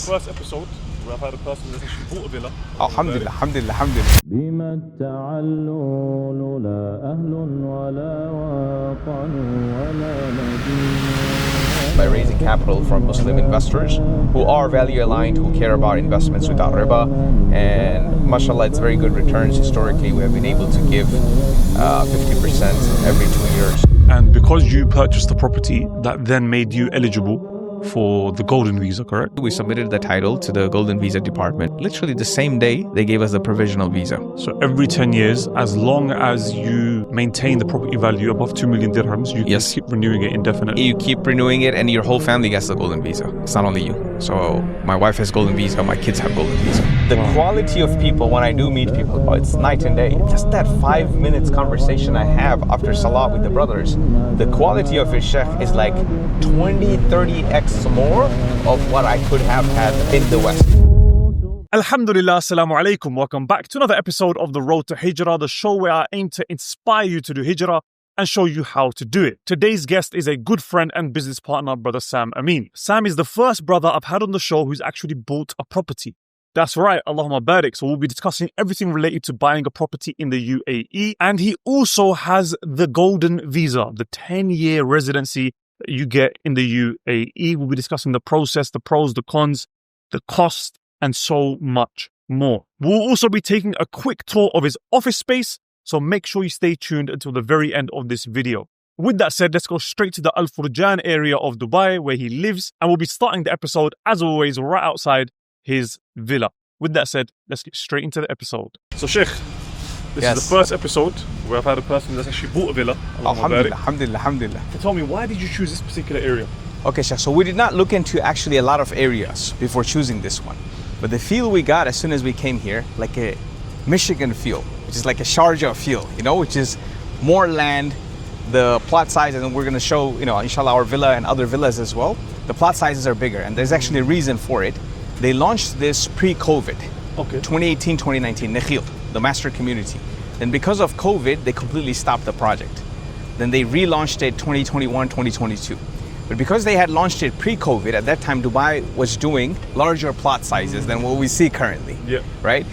This first episode where I've had a person that's actually bought a villa. Alhamdulillah, alhamdulillah, alhamdulillah. By raising capital from Muslim investors who are value aligned, who care about investments without riba, and mashallah, it's very good returns. Historically, we have been able to give 50% every 2 years. And because you purchased the property, that then made you eligible for the golden visa, correct? We submitted the title to the golden visa department. Literally the same day, they gave us the provisional visa. So every 10 years, as long as you maintain the property value above 2 million dirhams, you can keep renewing it indefinitely. You keep renewing it and your whole family gets the golden visa. It's not only you. So my wife has golden visa, my kids have golden visa. The quality of people, when I do meet people, it's night and day. Just that 5 minutes conversation I have after Salah with the brothers, the quality of his sheikh is like 20, 30x more of what I could have had in the West. Alhamdulillah, assalamu alaikum. Welcome back to another episode of The Road to Hijrah, the show where I aim to inspire you to do Hijrah and show you how to do it. Today's guest is a good friend and business partner, brother Sam Amin. Sam is the first brother I've had on the show who's actually bought a property. That's right, Allahumma barik. So we'll be discussing everything related to buying a property in the UAE. And he also has the golden visa, the 10-year residency that you get in the UAE. We'll be discussing the process, the pros, the cons, the cost, and so much more. We'll also be taking a quick tour of his office space, so make sure you stay tuned until the very end of this video. With that said, let's go straight to the Al Furjan area of Dubai where he lives, and we'll be starting the episode, as always, right outside his villa. With that said, let's get straight into the episode. So Sheikh, this is the first episode where I've had a person that's actually bought a villa. Alhamdulillah, alhamdulillah, alhamdulillah. So tell me, why did you choose this particular area? Okay, Sheikh, so we did not look into actually a lot of areas before choosing this one. But the feel we got as soon as we came here, like a Michigan feel, which is like a Sharjah feel, you know, which is more land, the plot sizes, and we're going to show, you know, inshallah, our villa and other villas as well. The plot sizes are bigger, and there's actually a reason for it. They launched this pre-COVID, 2018, 2019, Nakhil, the master community. And because of COVID, they completely stopped the project. Then they relaunched it 2021, 2022. But because they had launched it pre-COVID, at that time Dubai was doing larger plot sizes than what we see currently, right?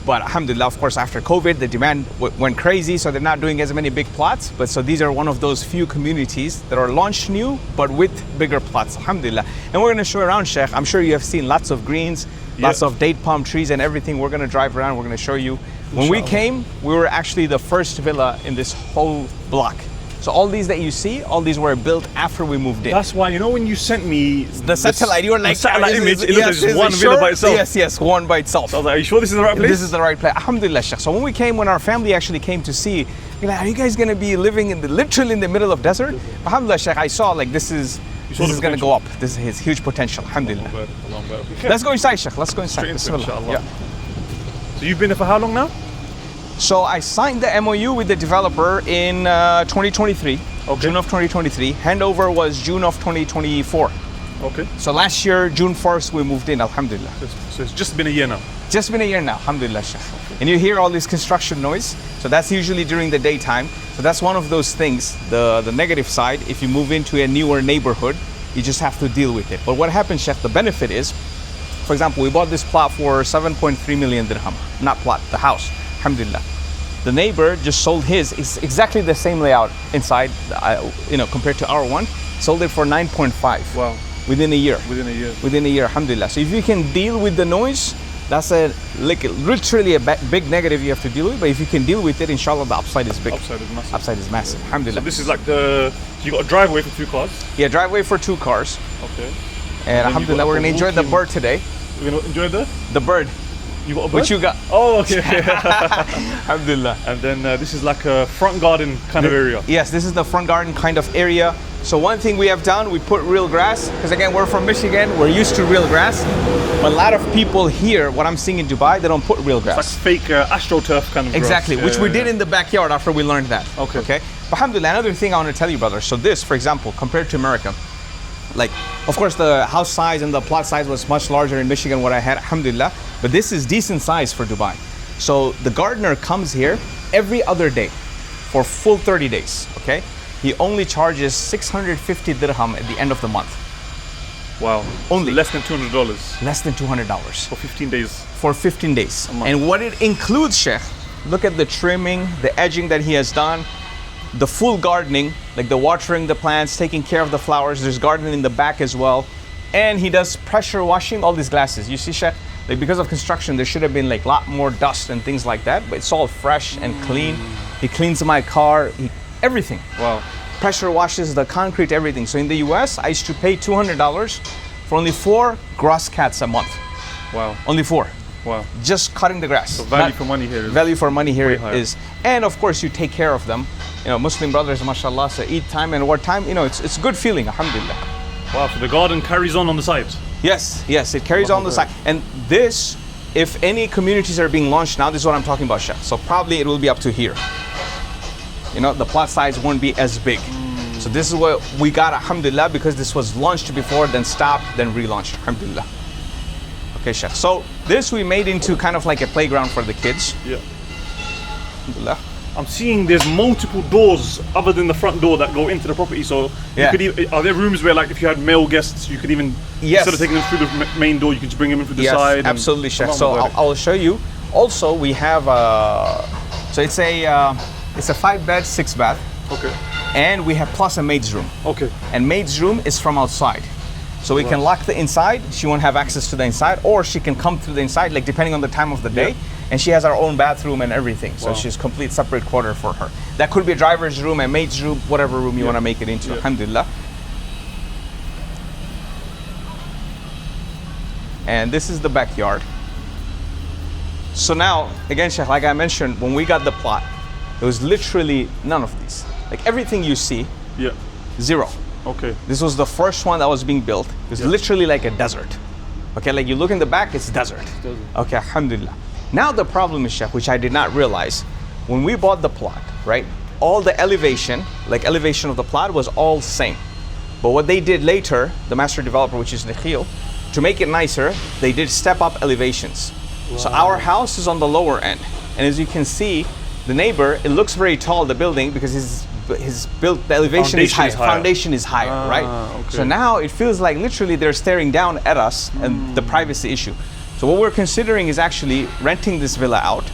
But alhamdulillah, of course, after COVID, the demand went crazy, so they're not doing as many big plots. But so these are one of those few communities that are launched new, but with bigger plots, alhamdulillah. And we're gonna show around, Sheikh. I'm sure you have seen lots of greens, lots of date palm trees and everything. We're gonna drive around, we're gonna show you. When we came, we were actually the first villa in this whole block. So all these that you see, all these were built after we moved in. That's why, you know, when you sent me the satellite, you were like, satellite image, it looks like one villa by itself. Yes, one by itself. So I was like, are you sure this is the right place? This is the right place. Alhamdulillah, Sheikh. So when our family actually came to see, we're like, are you guys going to be living literally in the middle of desert? Alhamdulillah, Sheikh, I saw like this is going to go up. This is his huge potential. Alhamdulillah. Let's go inside, Sheikh. Let's go inside. Inshallah. So you've been there for how long now? So I signed the MOU with the developer in 2023, June of 2023. Handover was June of 2024. Okay. So last year, June 1st, we moved in, alhamdulillah. So it's just been a year now? Just been a year now, alhamdulillah. And you hear all this construction noise. So that's usually during the daytime. So that's one of those things, the negative side. If you move into a newer neighborhood, you just have to deal with it. But what happens, Sheikh, the benefit is, for example, we bought this plot for 7.3 million dirham. Not plot, the house. Alhamdulillah. The neighbor just sold his. It's exactly the same layout inside, compared to our one. Sold it for 9.5. Wow. Within a year. Within a year, alhamdulillah. So if you can deal with the noise, that's literally a big negative you have to deal with. But if you can deal with it, inshallah, the upside is big. Upside is massive. Alhamdulillah. So this is like you got a driveway for 2 cars? Yeah, driveway for 2 cars. Okay. And alhamdulillah, we're gonna enjoy the bird today. We're gonna enjoy the bird. You got a bird? Which you got? Oh, okay. Alhamdulillah. And then this is like a front garden kind of area. Yes, this is the front garden kind of area. So one thing we have done, we put real grass, because again, we're from Michigan, we're used to real grass. But a lot of people here, what I'm seeing in Dubai, they don't put real grass. It's like fake AstroTurf kind of exactly, grass. Which we did in the backyard after we learned that. Okay. But alhamdulillah, another thing I want to tell you, brother. So this, for example, compared to America, like, of course, the house size and the plot size was much larger in Michigan, what I had, alhamdulillah. But this is decent size for Dubai. So the gardener comes here every other day for full 30 days, okay? He only charges 650 dirham at the end of the month. Wow. Only. So less than $200 Less than $200 for 15 days. for 15 days. month. And what it includes, Sheikh, look at the trimming, the edging that he has done, the full gardening, like the watering the plants, taking care of the flowers. There's gardening in the back as well. And he does pressure washing all these glasses. You see, Sheikh, like because of construction, there should have been like a lot more dust and things like that, but it's all fresh and clean. He cleans my car, everything. Wow. Pressure washes the concrete, everything. So in the US, I used to pay $200 for only 4 grass cuts a month. Wow. Only 4. Wow. Just cutting the grass. So value for money here is Value for money here way higher. is, and of course you take care of them. You know, Muslim brothers, mashallah, so eat time and war time. You know, it's a good feeling, alhamdulillah. Wow, so the garden carries on the side. Yes, it carries on the side. And this, if any communities are being launched now, this is what I'm talking about, Sheikh. So probably it will be up to here. You know, the plot size won't be as big. So this is what we got, alhamdulillah, because this was launched before, then stopped, then relaunched, alhamdulillah. Okay, Sheikh. So this we made into kind of like a playground for the kids. Yeah. Alhamdulillah. I'm seeing there's multiple doors other than the front door that go into the property. So Yeah. you could are there rooms where, like, if you had male guests, you could even, Yes. instead of taking them through the main door, you could just bring them in through the Yes, side? absolutely, Sheikh. Oh, So my God. I'll show you. Also, we have so it's a 5-bed, 6-bath, Okay. and we have plus a maid's room. Okay. And maid's room is from outside. So we can lock the inside, she won't have access to the inside, or she can come through the inside, like depending on the time of the day. And she has her own bathroom and everything. So Wow. she's complete separate quarter for her. That could be a driver's room, a maid's room, whatever room you want to make it into, alhamdulillah. And this is the backyard. So now, again, Sheikh, like I mentioned, when we got the plot, there was literally none of these. Like everything you see, Yeah. 0. Okay. This was the first one that was being built. It was literally like a desert. Okay, like you look in the back, it's desert. desert. Okay, alhamdulillah. Now the problem is, Sheikh, which I did not realize, when we bought the plot, right? All the elevation, like elevation of the plot was all same. But what they did later, the master developer, which is Nikhil, to make it nicer, they did step up elevations. So our house is on the lower end. And as you can see, the neighbor, it looks very tall, the building, because his built, the elevation is higher. Foundation is higher, right? Okay. So now it feels like literally they're staring down at us and the privacy issue. So what we're considering is actually renting this villa out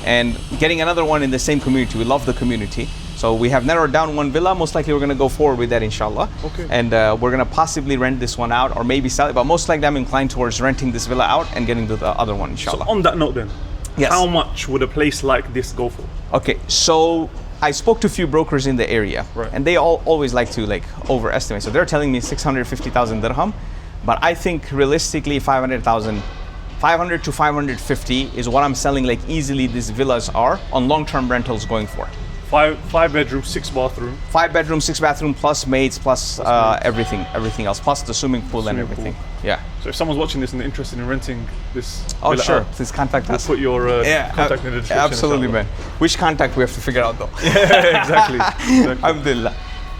and getting another one in the same community. We love the community. So we have narrowed down one villa. Most likely we're going to go forward with that, inshallah. Okay. And we're going to possibly rent this one out or maybe sell it. But most likely I'm inclined towards renting this villa out and getting the other one, inshallah. On that note then, Yes. how much would a place like this go for? Okay, so I spoke to a few brokers in the area, Right. and they always like to overestimate. So they're telling me 650,000 dirham, but I think realistically 500 to 550 is what I'm selling like easily these villas are on long-term rentals going for. Five bedroom, 6 bathroom. 5 bedroom, 6 bathroom, plus maids, plus everything else, plus the swimming pool and Swimming everything. pool. Yeah. So if someone's watching this and they're interested in renting this, Oh villa sure, out, please contact we'll us. put your contact in the description. Absolutely, inshallah. man. Which contact we have to figure out though. Exactly. Alhamdulillah.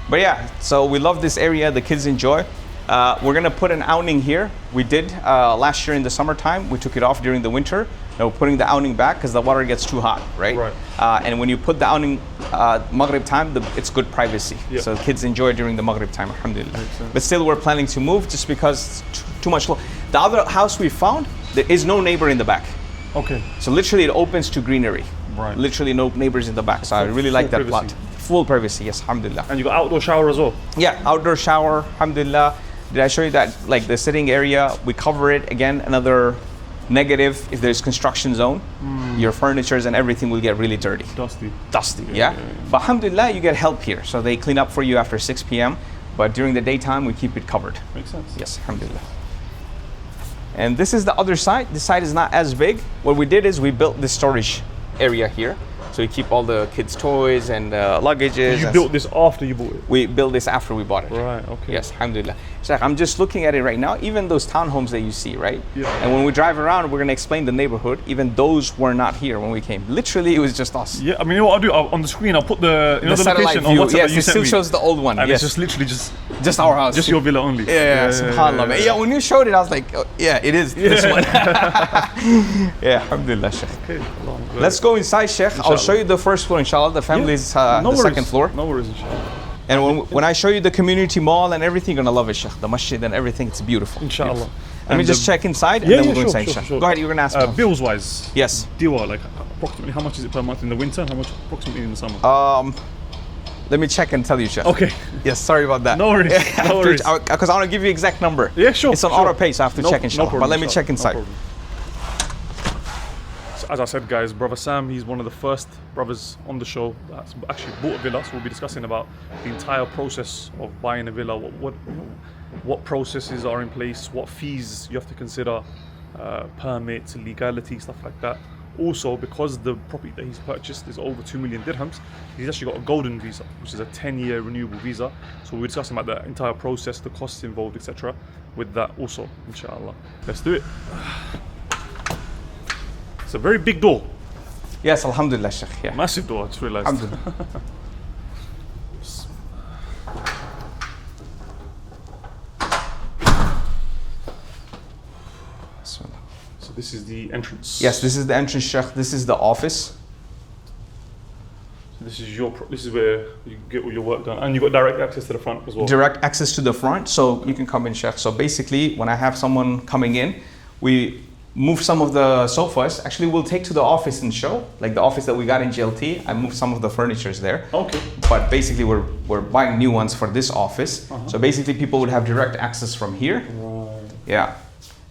But yeah, so we love this area, the kids enjoy. We're gonna put an awning here. We did last year in the summertime. We took it off during the winter. Now we're putting the awning back because the water gets too hot, right? Right. And when you put the awning Maghrib time, it's good privacy. Yeah. So kids enjoy during the Maghrib time, alhamdulillah. Makes sense. But still we're planning to move just because it's too much. The other house we found, there is no neighbor in the back. Okay. So literally it opens to greenery. Right. Literally no neighbors in the back. So I really like that privacy. plot. Full privacy, yes, alhamdulillah. And you got outdoor shower as well. Yeah, outdoor shower, alhamdulillah. Did I show you that, like the sitting area, we cover it, again, another negative, if there's construction zone, your furnitures and everything will get really dirty. Dusty. Yeah? But alhamdulillah, you get help here. So they clean up for you after 6 p.m. But during the daytime, we keep it covered. Makes sense. Yes, alhamdulillah. And this is the other side. This side is not as big. What we did is we built this storage area here. So we keep all the kids' toys and luggages. You built this after you bought it? We built this after we bought it. Right, okay. Yes, alhamdulillah. So I'm just looking at it right now, even those townhomes that you see, right? Yeah. And when we drive around, we're going to explain the neighborhood. Even those were not here when we came. Literally, it was just us. Yeah, I mean, you know what I'll do? On the screen, I'll put the Satellite location on view. WhatsApp Yes, that you it sent still me. shows the old one. And Yes, it's just literally just our house. just your villa only. Yeah, subhanAllah. Yeah, when you showed it, I was like, oh, yeah, it is this one. Yeah, alhamdulillah, Sheikh. Okay, Let's go inside, Sheikh. I'll show you the first floor, inshallah. The family's the second floor. No worries, inshallah. And when I show you the community mall and everything, you're gonna love it, Sheikh. The masjid and everything, it's beautiful. Inshallah. Beautiful. Let me just check inside and then we'll go inside, Sheikh. Go ahead, you're gonna ask me. Bills wise. Yes. Diwa, like approximately how much is it per month in the winter and how much approximately in the summer? Let me check and tell you, Sheikh. Okay. Yes, sorry about that. No worries. No worries. Because I want to give you exact number. Yeah, sure. It's on auto pay, so I have to check inshallah. problem, But let me check inside. No so as I said, guys, brother Sam, he's one of the first brothers on the show that's actually bought a villa. So we'll be discussing about the entire process of buying a villa, what processes are in place, what fees you have to consider, permits, legality, stuff like that. Also, because the property that he's purchased is over 2 million dirhams, he's actually got a golden visa, which is a 10-year renewable visa. So we're discussing about the entire process, the costs involved, etc. with that also, inshallah. Let's do it. It's a very big door. Yes, alhamdulillah, Sheikh. Yeah. Massive door, I just realized. Alhamdulillah. So this is the entrance. Yes, this is the entrance, Sheikh. This is the office. So this is where you get all your work done, and you've got direct access to the front as well. Direct access to the front, so you can come in, Sheikh. So basically, when I have someone coming in, we move some of the sofas. Actually, we'll take to the office and show, like the office that we got in GLT. I moved some of the furnitures there. Okay. But basically, we're buying new ones for this office. So basically, people would have direct access from here. Right. Yeah.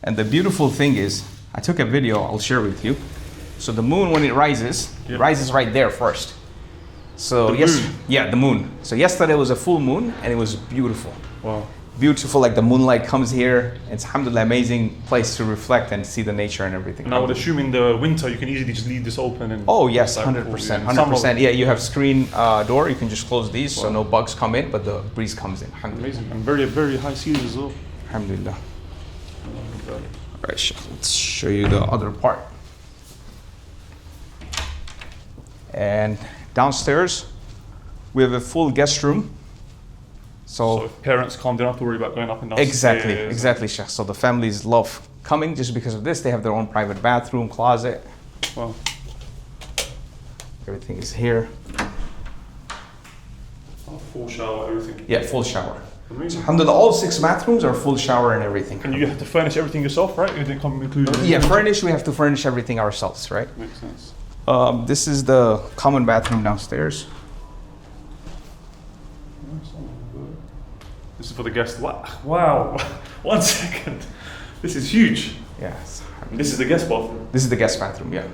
And the beautiful thing is, I took a video. I'll share with you. So the moon, when it rises, it rises right there first. So the moon. So yesterday was a full moon, and it was beautiful. Wow. Beautiful, like the moonlight comes here. It's alhamdulillah amazing place to reflect and see the nature and everything. And I would assume in the winter you can easily just leave this open and. Oh yes, 100%, 100%. Yeah, you have screen door. You can just close these, so no bugs come in, but the breeze comes in. Amazing, and very very high ceilings as well. Alhamdulillah. All right, let's show you the other part. And downstairs, we have a full guest room. So if parents come, they don't have to worry about going up and down. Exactly, Sheikh. So the families love coming just because of this. They have their own private bathroom, closet. Wow. Everything is here. Full shower, everything. Yeah, full shower. Amazing. Alhamdulillah, all 6 bathrooms are full shower and everything. And you have to furnish everything yourself, right? It didn't come included. Yeah, we have to furnish everything ourselves, right? Makes sense. This is the common bathroom downstairs. This is for the guests. Wow. 1 second. This is huge. Yes. This is the guest bathroom. This is the guest bathroom, yeah.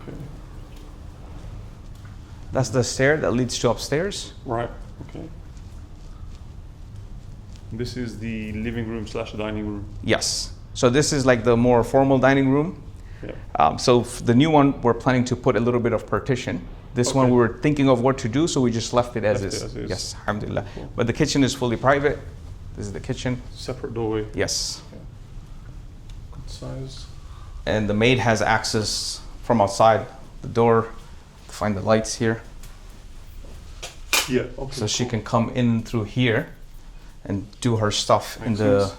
Okay. That's the stair that leads to upstairs. Right. Okay. This is the living room / dining room. Yes. So this is like the more formal dining room. Yeah. So the new one, we're planning to put a little bit of partition. This one we were thinking of what to do, so we just left it as is. Yes, alhamdulillah. Cool. But the kitchen is fully private. This is the kitchen. Separate doorway. Yes. Okay. Good size. And the maid has access from outside the door to find the lights here. Yeah. Okay, so she can come in through here and do her stuff in the.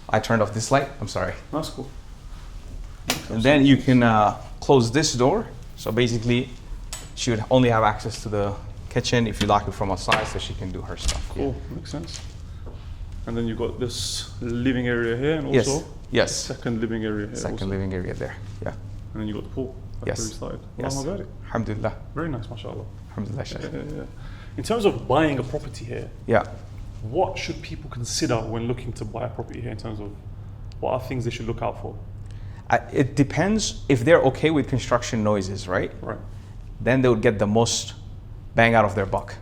I turned off this light. I'm sorry. That's cool. And then you can close this door. So basically, she would only have access to the kitchen if you lock it from outside, so she can do her stuff. Cool, makes sense. And then you've got this living area here, and also second living area here. Second living area there, yeah. And then you've got the pool. Yes. Yes. Alhamdulillah. Very nice, mashallah. Alhamdulillah. Yeah. In terms of buying a property here, what should people consider when looking to buy a property here in terms of what are things they should look out for? It depends if they're okay with construction noises, right? Right. Then they would get the most bang out of their buck,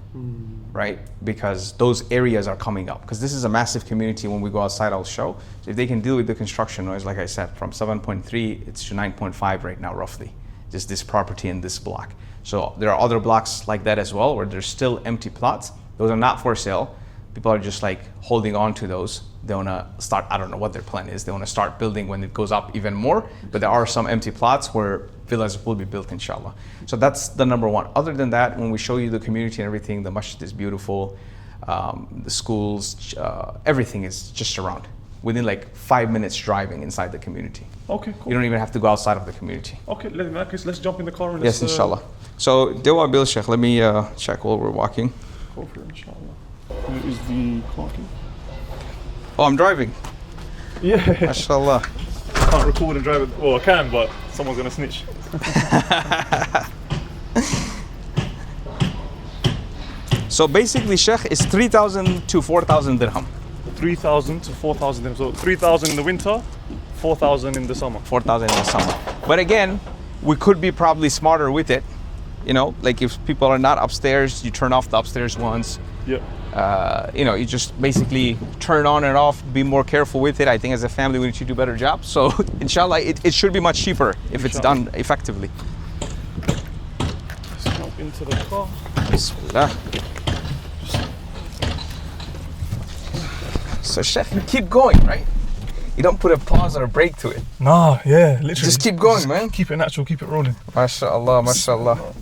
right? Because those areas are coming up. Because this is a massive community. When we go outside, I'll show. So if they can deal with the construction noise, like I said, from 7.3, it's to 9.5 right now, roughly. Just this property in this block. So there are other blocks like that as well, where there's still empty plots. Those are not for sale. People are just like holding on to those. They want to start, I don't know what their plan is. They want to start building when it goes up even more. But there are some empty plots where villas will be built, inshallah. So that's the number one. Other than that, when we show you the community and everything, the masjid is beautiful. The schools, everything is just around. Within like 5 minutes driving inside the community. Okay, cool. You don't even have to go outside of the community. Okay, let's jump in the car and inshallah. So, Dewa Bil Sheikh, let me check while we're walking. Go for it, inshallah. Where is the parking? Oh, I'm driving. Yeah. MashaAllah. Can't record and drive it. Well, I can, but someone's gonna snitch. So basically, Sheikh, is 3,000 to 4,000 dirham. 3,000 to 4,000 dirham. So 3,000 in the winter, 4,000 in the summer. 4,000 in the summer. But again, we could be probably smarter with it. You know, like if people are not upstairs, you turn off the upstairs ones. Yep. You know, you just basically turn on and off, be more careful with it. I think as a family, we need to do a better job. So inshallah, it should be much cheaper if it's done effectively. Let's jump into the car. Bismillah. So Sheikh, you keep going, right? You don't put a pause or a break to it. Nah, yeah, literally. Just keep going, man. Keep it natural, keep it rolling. MashaAllah, MashaAllah.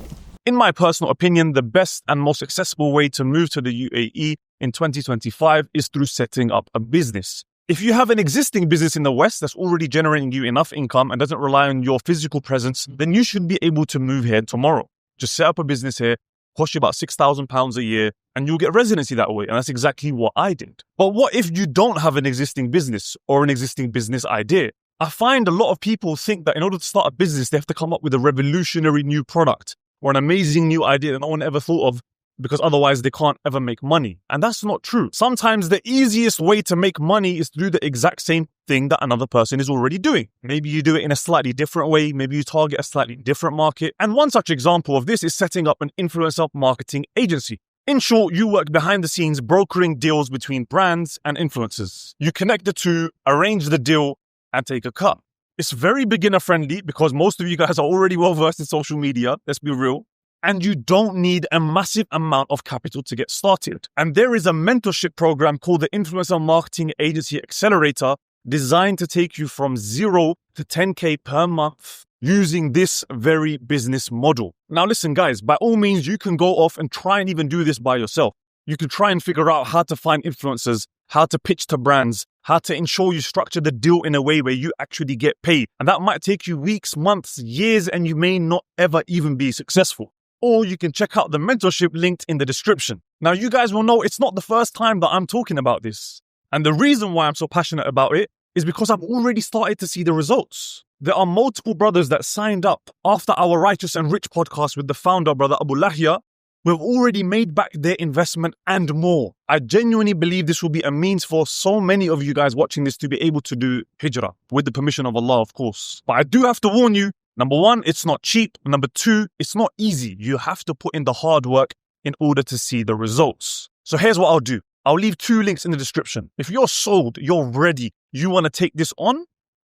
In my personal opinion, the best and most accessible way to move to the UAE in 2025 is through setting up a business. If you have an existing business in the West that's already generating you enough income and doesn't rely on your physical presence, then you should be able to move here tomorrow. Just set up a business here, cost you about £6,000 a year, and you'll get residency that way. And that's exactly what I did. But what if you don't have an existing business or an existing business idea? I find a lot of people think that in order to start a business, they have to come up with a revolutionary new product or an amazing new idea that no one ever thought of, because otherwise they can't ever make money. And that's not true. Sometimes the easiest way to make money is to do the exact same thing that another person is already doing. Maybe you do it in a slightly different way. Maybe you target a slightly different market. And one such example of this is setting up an influencer marketing agency. In short, you work behind the scenes brokering deals between brands and influencers. You connect the two, arrange the deal, and take a cut. It's very beginner friendly because most of you guys are already well versed in social media. Let's be real. And you don't need a massive amount of capital to get started. And there is a mentorship program called the Influencer Marketing Agency Accelerator designed to take you from 0 to 10K per month using this very business model. Now listen guys, by all means, you can go off and try and even do this by yourself. You can try and figure out how to find influencers, how to pitch to brands, how to ensure you structure the deal in a way where you actually get paid. And that might take you weeks, months, years, and you may not ever even be successful. Or you can check out the mentorship linked in the description. Now, you guys will know it's not the first time that I'm talking about this. And the reason why I'm so passionate about it is because I've already started to see the results. There are multiple brothers that signed up after our Righteous and Rich podcast with the founder, Brother Abubakr, who have already made back their investment and more. I genuinely believe this will be a means for so many of you guys watching this to be able to do Hijrah, with the permission of Allah, of course. But I do have to warn you, number one, it's not cheap. Number two, it's not easy. You have to put in the hard work in order to see the results. So here's what I'll do. I'll leave 2 links in the description. If you're sold, you're ready, you want to take this on,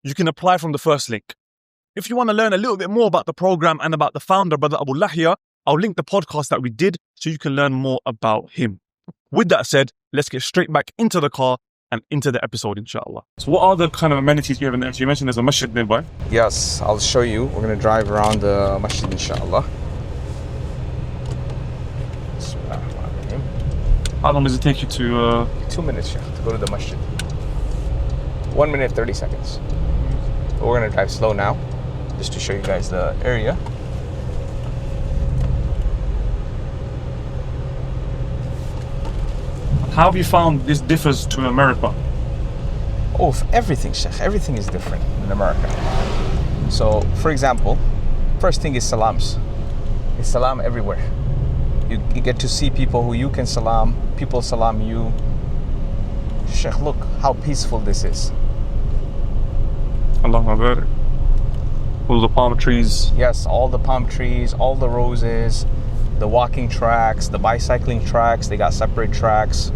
you can apply from the first link. If you want to learn a little bit more about the program and about the founder, Brother Abubakr, I'll link the podcast that we did so you can learn more about him. With that said, let's get straight back into the car and into the episode, inshallah. So what are the kind of amenities you have in there? So you mentioned there's a masjid nearby. Yes, I'll show you. We're going to drive around the masjid, inshallah. How long does it take you to... 2 minutes, Sheikh, to go to the masjid. 1 minute, 30 seconds. But we're going to drive slow now, just to show you guys the area. How have you found this differs to America? Oh, everything, Sheikh. Everything is different in America. So, for example, first thing is salams. It's salam everywhere. You get to see people who you can salam, people salam you. Sheikh, look how peaceful this is. Allahu Akbar. All the palm trees. Yes, all the palm trees, all the roses, the walking tracks, the bicycling tracks, they got separate tracks.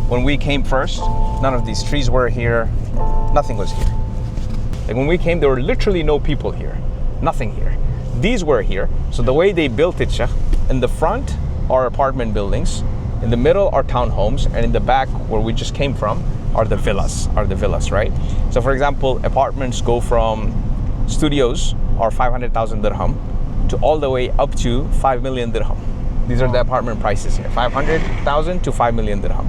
When we came first, none of these trees were here, nothing was here. Like when we came, there were literally no people here, nothing here. These were here, so the way they built it, Sheikh, in the front are apartment buildings, in the middle are townhomes, and in the back, where we just came from, are the villas, right? So for example, apartments go from studios are 500,000 dirham to all the way up to 5 million dirham. These are the apartment prices here, 500,000 to 5 million dirham.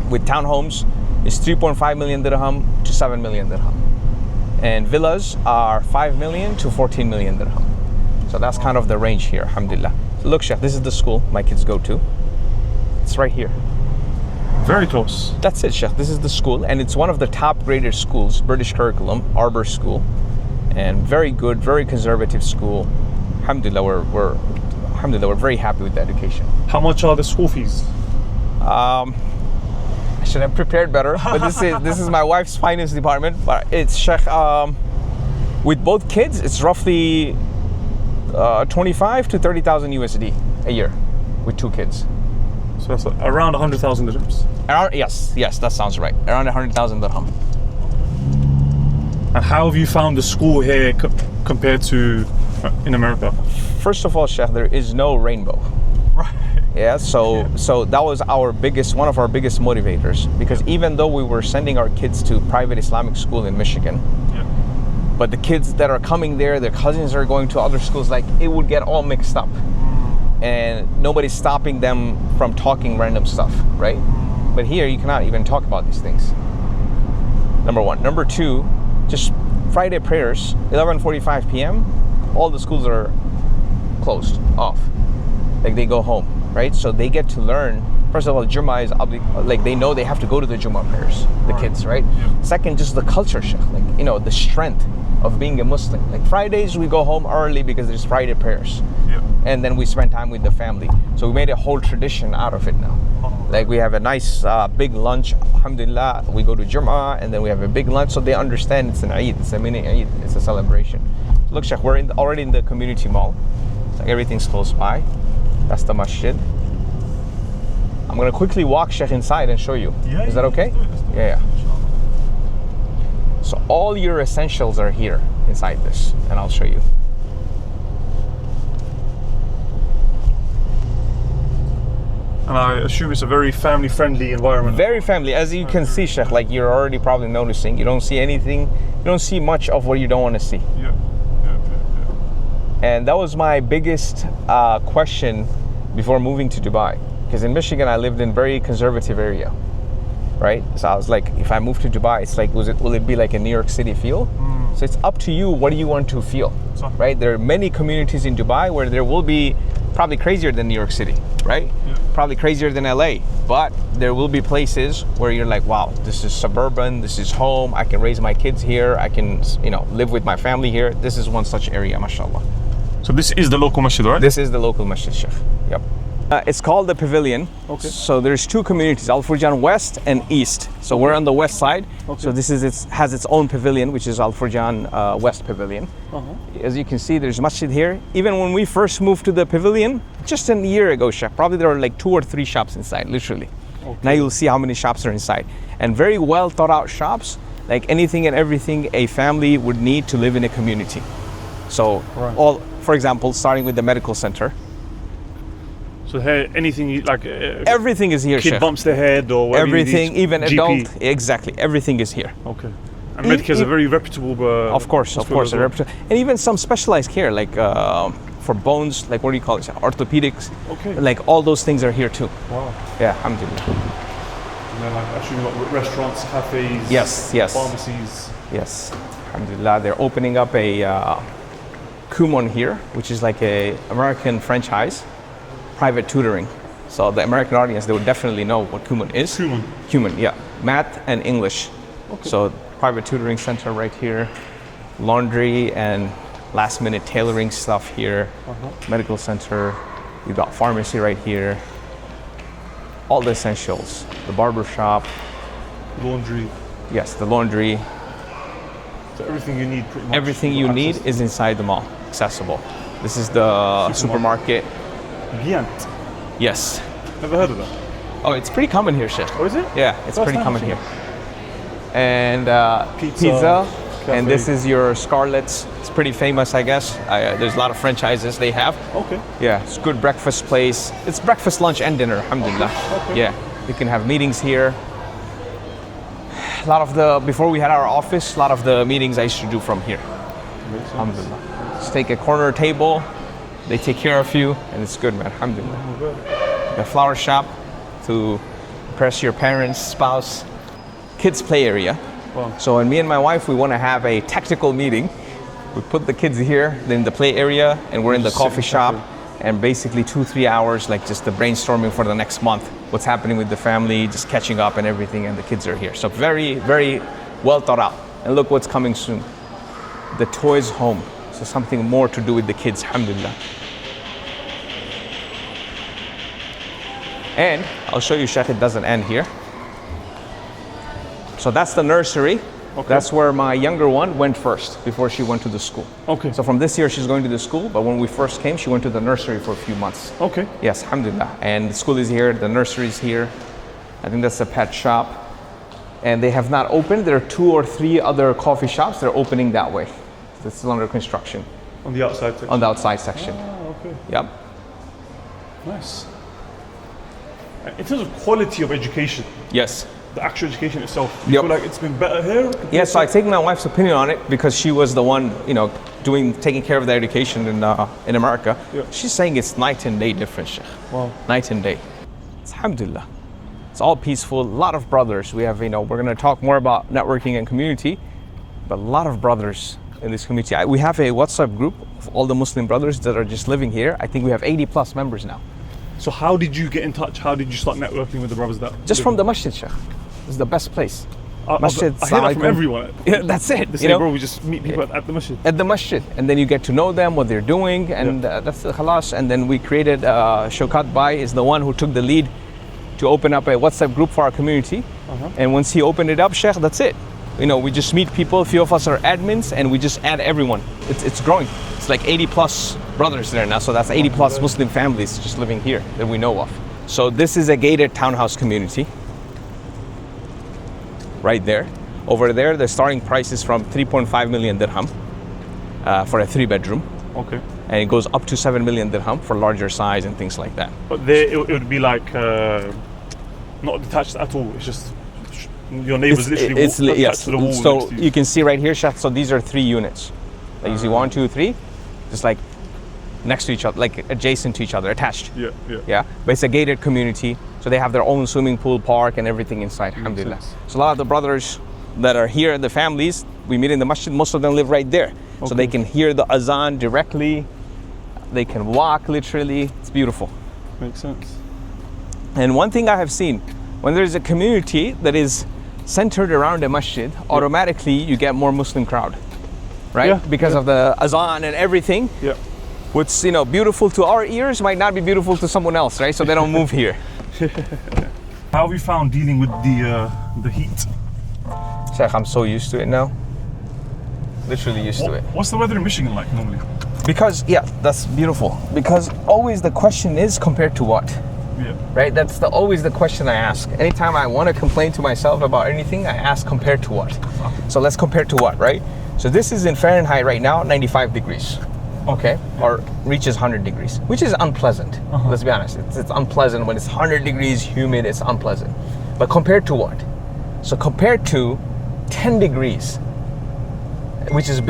With townhomes, it's 3.5 million dirham to 7 million dirham. And villas are 5 million to 14 million dirham. So that's kind of the range here, alhamdulillah. So look, Sheikh, this is the school my kids go to. It's right here. Very close. That's it, Sheikh. This is the school, and it's one of the top graded schools, British curriculum, Arbor School, and very good, very conservative school. Alhamdulillah, we're very happy with the education. How much are the school fees? I should have prepared better, but this is my wife's finance department. But it's Sheikh, with both kids, it's roughly 25 to 30,000 USD a year with 2 kids. So that's around 100,000 dirhams. Yes, that sounds right. Around 100,000 dirham. And how have you found the school here compared to in America? First of all, Sheikh, there is no rainbow. Right. Yeah, so that was one of our biggest motivators, because even though we were sending our kids to private Islamic school in Michigan, but the kids that are coming there, their cousins are going to other schools, like it would get all mixed up. And nobody's stopping them from talking random stuff, right? But here you cannot even talk about these things. Number one. Number two, just Friday prayers, 11:45 p.m. all the schools are closed off, like they go home, right? So they get to learn. First of all, Jummah is like they know they have to go to the Jummah prayers, the kids, right? Second, just the culture, Sheikh, like the strength of being a Muslim. Like Fridays we go home early because there's Friday prayers, and then we spend time with the family. So we made a whole tradition out of it now. Like we have a nice big lunch, alhamdulillah. We go to Jummah and then we have a big lunch, so they understand it's an Eid, it's a mini Eid, it's a celebration. Look, Sheikh, we're already in the community mall. So everything's close by. That's the masjid. I'm gonna quickly walk, Sheikh, inside and show you. Is that okay? Yeah. So all your essentials are here inside this, and I'll show you. And I assume it's a very family-friendly environment. Very family, as you can see, Sheikh. Like you're already probably noticing, you don't see anything, you don't see much of what you don't want to see. Yeah. And that was my biggest question before moving to Dubai, because in Michigan I lived in very conservative area, right? So I was like, if I move to Dubai, it's like, will it be like a New York City feel? So it's up to you. What do you want to feel, right? There are many communities in Dubai where there will be probably crazier than New York City, right? Probably crazier than LA, but there will be places where you're like, wow, this is suburban, this is home, I can raise my kids here, I can, live with my family here. This is one such area, mashallah. So this is the local masjid, right? This is the local masjid, Sheikh. Yep. It's called the Pavilion. Okay. So there's 2 communities, Al Furjan West and East. So we're on the west side. Okay. So this has its own pavilion, which is Al Furjan West Pavilion. As you can see, there's masjid here. Even when we first moved to the pavilion, just a year ago, Sheikh, probably there were like 2 or 3 shops inside, literally. Okay. Now you'll see how many shops are inside. And very well thought out shops, like anything and everything a family would need to live in a community. So for example, starting with the medical center. So here, anything like everything is here. Kid Chef. Bumps their head or whatever. Everything, even GP. Adult. Exactly, everything is here. Okay. And Medicare is a very reputable. Of course, reputable. And even some specialized care, like for bones, like what do you call it? Orthopedics. Okay. Like all those things are here too. Wow. Yeah, alhamdulillah. And then actually got restaurants, cafes. Yes. Pharmacies. Yes, alhamdulillah. They're opening up a Kumon here, which is like a American franchise. Private tutoring. So the American audience, they would definitely know what Kumon is. Kumon, yeah. Math and English. Okay. So private tutoring center right here. Laundry and last minute tailoring stuff here. Medical center. You got pharmacy right here. All the essentials. The barber shop. Laundry. Yes, the laundry. So everything you need pretty much. Everything you need is inside the mall, accessible. This is the supermarket. Giant. Yes. Never heard of that. Oh, it's pretty common here, Sheikh. Oh, is it? Yeah, it's pretty common here. And pizza. And this is your Scarlett's. It's pretty famous, I guess. There's a lot of franchises they have. Okay. Yeah, it's a good breakfast place. It's breakfast, lunch, and dinner, alhamdulillah. Okay. Yeah, you can have meetings here. Before we had our office, a lot of the meetings I used to do from here. Alhamdulillah. Just take a corner table. They take care of you, and it's good, man. Alhamdulillah. The flower shop to impress your parents, spouse. Kids play area. Wow. So when me and my wife, we want to have a tactical meeting, We put the kids here, then in the play area, and we're in the coffee shop. And basically 2-3 hours, like just the brainstorming for the next month, what's happening with the family, just catching up and everything, and the kids are here. So very, very well thought out. And look what's coming soon. The toys home. So something more to do with the kids, alhamdulillah. And I'll show you, Sheikh, it doesn't end here. So that's the nursery. Okay. That's where my younger one went first before she went to the school. Okay. So from this year she's going to the school, but when we first came, she went to the nursery for a few months. Okay. Yes, alhamdulillah. And the school is here, the nursery is here. I think that's a pet shop. And they have not opened. There are 2 or 3 other coffee shops. They're opening that way. It's still under construction. On the outside section? On the outside section. Oh, okay. Yep. Nice. In terms of quality of education, Yes. the actual education itself, you Yep. feel like it's been better here? Yes, so I take my wife's opinion on it because she was the one, taking care of the education in America. Yeah. She's saying it's night and day difference, Sheikh. Wow. Night and day. It's alhamdulillah. It's all peaceful. A lot of brothers. We have, we're going to talk more about networking and community, but a lot of brothers in this community. We have a WhatsApp group of all the Muslim brothers that are just living here. I think we have 80 plus members now. So how did you get in touch? How did you start networking with the brothers that Just from the masjid, Sheikh. It's the best place. Masjid, I hear that from everyone. Yeah, that's it. They say, bro, we just meet people at the masjid. At the masjid, and then you get to know them, what they're doing, and that's the khalas. And then we created, Shaukat Bhai is the one who took the lead to open up a WhatsApp group for our community. And once he opened it up, Sheikh, that's it. We just meet people, a few of us are admins, and we just add everyone. It's growing. It's like 80 plus brothers there now, so that's 80 plus Muslim families just living here that we know of. So this is a gated townhouse community. Right there. Over there, the starting price is from 3.5 million dirham for a 3-bedroom. Okay. And it goes up to 7 million dirham for larger size and things like that. But there, it would be like not detached at all. It's just your neighbors literally attached to the wall. So you can see right here, Sheikh, so these are 3 units. Like you see 1, 2, 3, just like next to each other, like adjacent to each other, attached. Yeah. But it's a gated community, so they have their own swimming pool, park, and everything inside. Alhamdulillah. So a lot of the brothers that are here, the families, we meet in the masjid. Most of them live right there, so they can hear the azan directly. They can walk literally. It's beautiful. Makes sense. And one thing I have seen, when there's a community that is centered around a masjid, automatically you get more Muslim crowd, right? Because of the azan and everything. Yeah. What's beautiful to our ears might not be beautiful to someone else, right? So they don't move here. How have you found dealing with the heat? Sheikh, I'm so used to it now. Literally used to it. What's the weather in Michigan like normally? Because that's beautiful. Because always the question is compared to what? Yeah. Right? That's always the question I ask. Anytime I want to complain to myself about anything, I ask compared to what? So let's compare to what, right? So this is in Fahrenheit right now, 95 degrees. Okay, or reaches 100 degrees, which is unpleasant. Let's be honest, it's unpleasant when it's 100 degrees, humid, it's unpleasant. But compared to what? So compared to 10 degrees, which is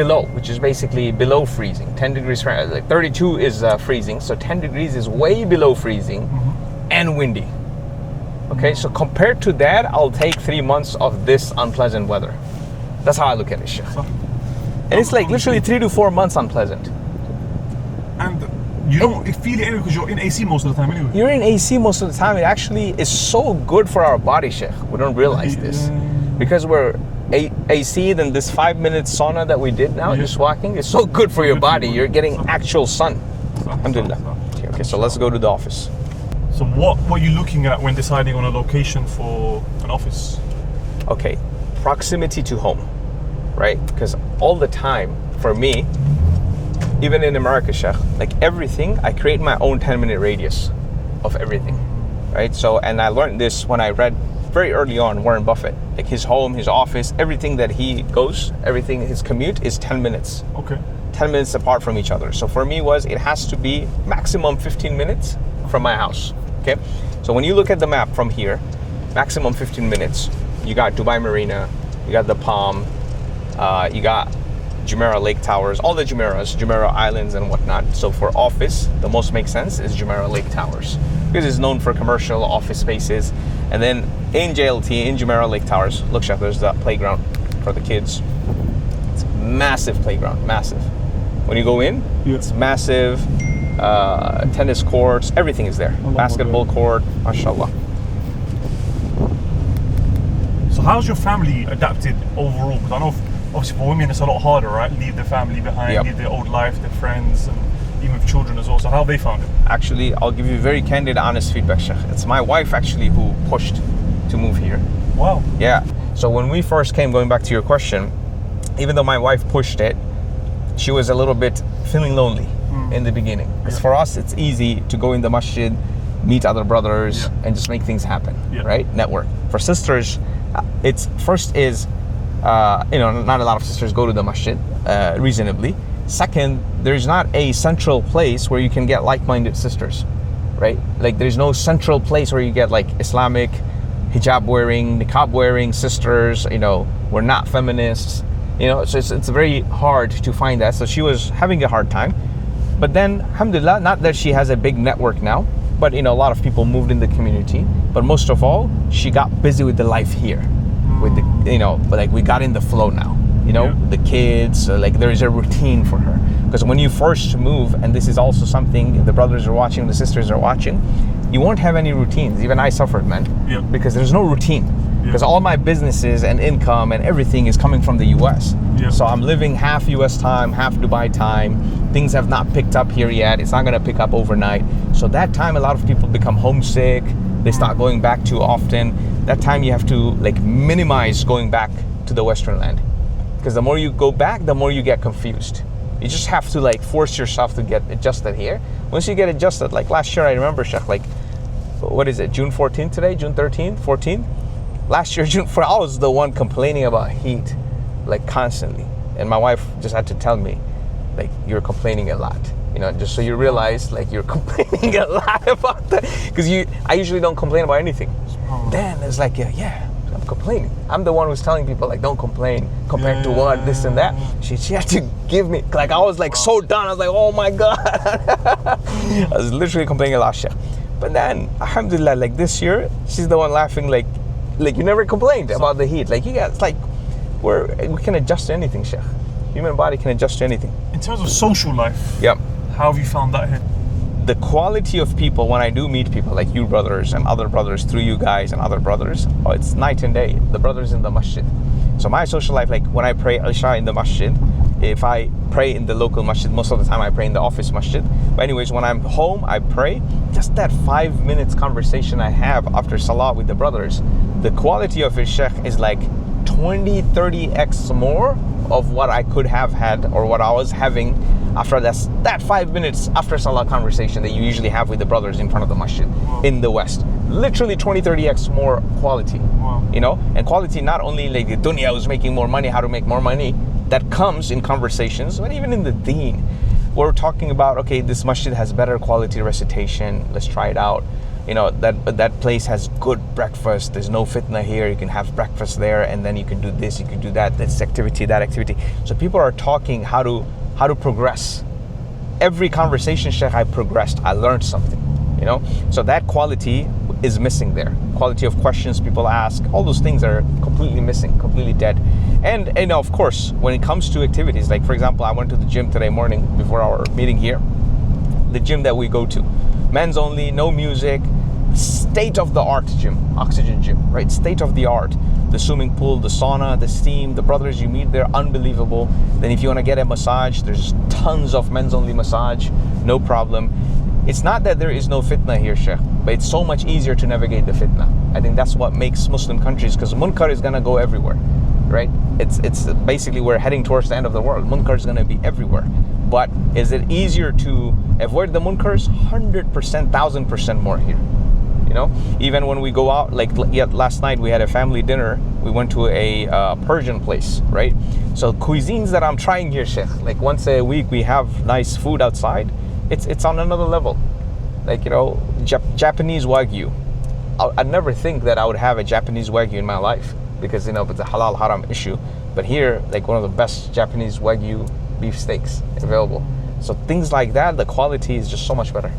basically below freezing. 10 degrees, like 32 is freezing, so 10 degrees is way below freezing and windy. Okay, so compared to that, I'll take 3 months of this unpleasant weather. That's how I look at it, Sheikh. And it's like literally 3 to 4 months unpleasant. And you don't feel it anyway because you're in AC most of the time anyway. You're in AC most of the time. It actually is so good for our body, Sheikh. We don't realize this. Because we're AC, then this 5-minute sauna that we did now, just walking, is so good for your body. You're getting actual sun. Alhamdulillah. Okay, so let's go to the office. So what are you looking at when deciding on a location for an office? Okay, proximity to home, right? Because all the time, for me, even in America, Sheikh, like everything, I create my own 10-minute radius of everything, right? So, and I learned this when I read very early on Warren Buffett, like his home, his office, everything that he goes, everything, his commute is 10 minutes. Okay. 10 minutes apart from each other. So for me it has to be maximum 15 minutes from my house, okay? So when you look at the map from here, maximum 15 minutes, you got Dubai Marina, you got the Palm, you got Jumeirah Lake Towers, all the Jumeiras, Jumeirah Islands and whatnot. So for office, the most makes sense is Jumeirah Lake Towers because it's known for commercial office spaces. And then in JLT, in Jumeirah Lake Towers, look, Chef, there's that playground for the kids. It's massive playground, massive. When you go in, it's massive. Tennis courts, everything is there. Basketball court, mashallah. So how's your family adapted overall? Because I know obviously for women it's a lot harder, right? Leave their family behind, leave their old life, their friends, and even with children as well. So how have they found it? Actually, I'll give you very candid, honest feedback, Sheikh. It's my wife actually who pushed to move here. Wow. Yeah. So when we first came, going back to your question, even though my wife pushed it, she was a little bit feeling lonely in the beginning. Because for us, it's easy to go in the masjid, meet other brothers, and just make things happen, right? Network. For sisters, it's first is, not a lot of sisters go to the masjid reasonably. Second, there's not a central place where you can get like-minded sisters, right? Like there's no central place where you get like Islamic hijab wearing, niqab wearing sisters, we're not feminists, so it's very hard to find that. So she was having a hard time. But then, alhamdulillah, not that she has a big network now, but a lot of people moved in the community. But most of all, she got busy with the life here, with the, we got in the flow now. The kids, there is a routine for her. Because when you first move, and this is also something the brothers are watching, the sisters are watching, you won't have any routines. Even I suffered, man, because there's no routine. Because all my businesses and income and everything is coming from the US. So I'm living half US time, half Dubai time. Things have not picked up here yet. It's not gonna pick up overnight. So that time a lot of people become homesick. They start going back too often. That time you have to minimize going back to the Western land. Because the more you go back, the more you get confused. You just have to force yourself to get adjusted here. Once you get adjusted, last year I remember, Sheikh, what is it, June 14th today? June 13th, 14th? Last year, June 4th, I was the one complaining about heat, constantly. And my wife just had to tell me, you're complaining a lot. Just so you realize, you're complaining a lot about that. Because I usually don't complain about anything. Then it's I'm complaining. I'm the one who's telling people, don't complain compared to what, this and that. She had to give me, I was so done. I was oh my God. I was literally complaining a lot, Sheikh. But then, alhamdulillah, this year, she's the one laughing, you never complained about the heat. You guys, we can adjust to anything, Sheikh. Human body can adjust to anything. In terms of social life, how have you found that here? The quality of people, when I do meet people like you brothers and other brothers through you guys and other brothers, it's night and day. The brothers in the masjid. So my social life, when I pray Isha in the masjid, if I pray in the local masjid, most of the time I pray in the office masjid. But anyways, when I'm home, I pray. Just that 5 minutes conversation I have after salah with the brothers, the quality of it, Sheikh, is 20, 30x more of what I could have had or what I was having after that 5 minutes after salah conversation that you usually have with the brothers in front of the masjid in the West. Literally 20, 30x more quality. And quality not only the dunya was making more money, how to make more money, that comes in conversations, but even in the deen. We're talking about, okay, this masjid has better quality recitation, let's try it out. That place has good breakfast, there's no fitna here, you can have breakfast there, and then you can do this, you can do that, this activity, that activity. So people are talking how to progress. Every conversation, Sheikh, I progressed, I learned something, So that quality is missing there. Quality of questions people ask, all those things are completely missing, completely dead. And of course, when it comes to activities, for example, I went to the gym today morning before our meeting here, the gym that we go to, men's only, no music, state-of-the-art gym, oxygen gym, right? State-of-the-art. The swimming pool, the sauna, the steam, the brothers you meet there, unbelievable. Then if you want to get a massage, there's tons of men's only massage, no problem. It's not that there is no fitna here, Sheikh, but it's so much easier to navigate the fitna. I think that's what makes Muslim countries, because munkar is going to go everywhere, right? It's basically, we're heading towards the end of the world. Munkar is going to be everywhere. But is it easier to avoid the munkars? 100%, 1000% more here. Even when we go out, last night we had a family dinner. We went to a Persian place, right? So cuisines that I'm trying here, Sheikh, once a week we have nice food outside. It's on another level. Japanese Wagyu. I'd never think that I would have a Japanese Wagyu in my life because, it's a halal haram issue. But here, one of the best Japanese Wagyu beef steaks available. So things like that, the quality is just so much better.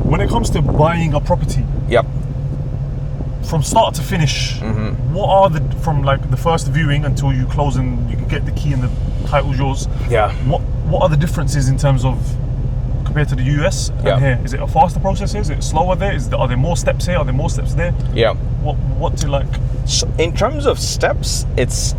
When it comes to buying a property, from start to finish, what are from like the first viewing until you close and you can get the key and the title's yours? Yeah. What are the differences in terms of compared to the US and here? Is it a faster process here? Is it slower there? Are there more steps here? Are there more steps there? Yeah. What do you like? So in terms of steps, it's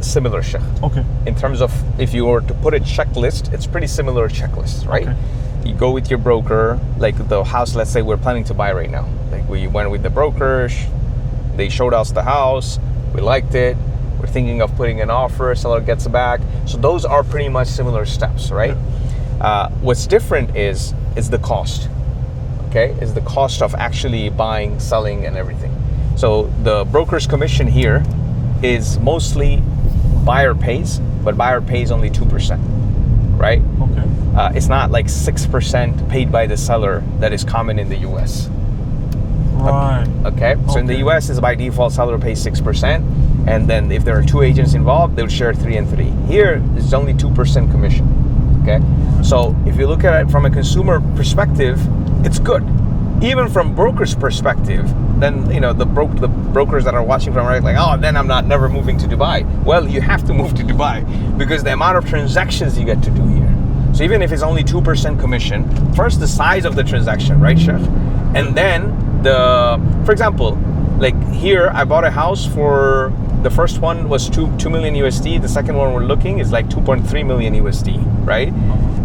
similar, Sheikh. Okay. In terms of if you were to put a checklist, it's pretty similar checklist, right? Okay. You go with your broker, like the house, let's say we're planning to buy right now. Like we went with the broker, they showed us the house, we liked it, we're thinking of putting an offer, seller gets it back. So those are pretty much similar steps, right? Yeah. What's different is the cost, okay? Is the cost of actually buying, selling, and everything. So the broker's commission here is mostly buyer pays, but buyer pays only 2%, right? Okay. It's not like 6% paid by the seller that is common in the US. Right. Okay. So in the US, is by default seller pays 6%, and then if there are 2 agents involved, they would share 3 and 3. Here, it's only 2% commission. Okay. So if you look at it from a consumer perspective, it's good. Even from broker's perspective, then the brokers that are watching from right, like, oh, then I'm never moving to Dubai. Well, you have to move to Dubai because the amount of transactions you get to do here. So even if it's only 2% commission, first the size of the transaction, right, Sheikh? And then for example, like here, I bought a house for, the first one was 2 million USD. The second one we're looking is like 2.3 million USD, right?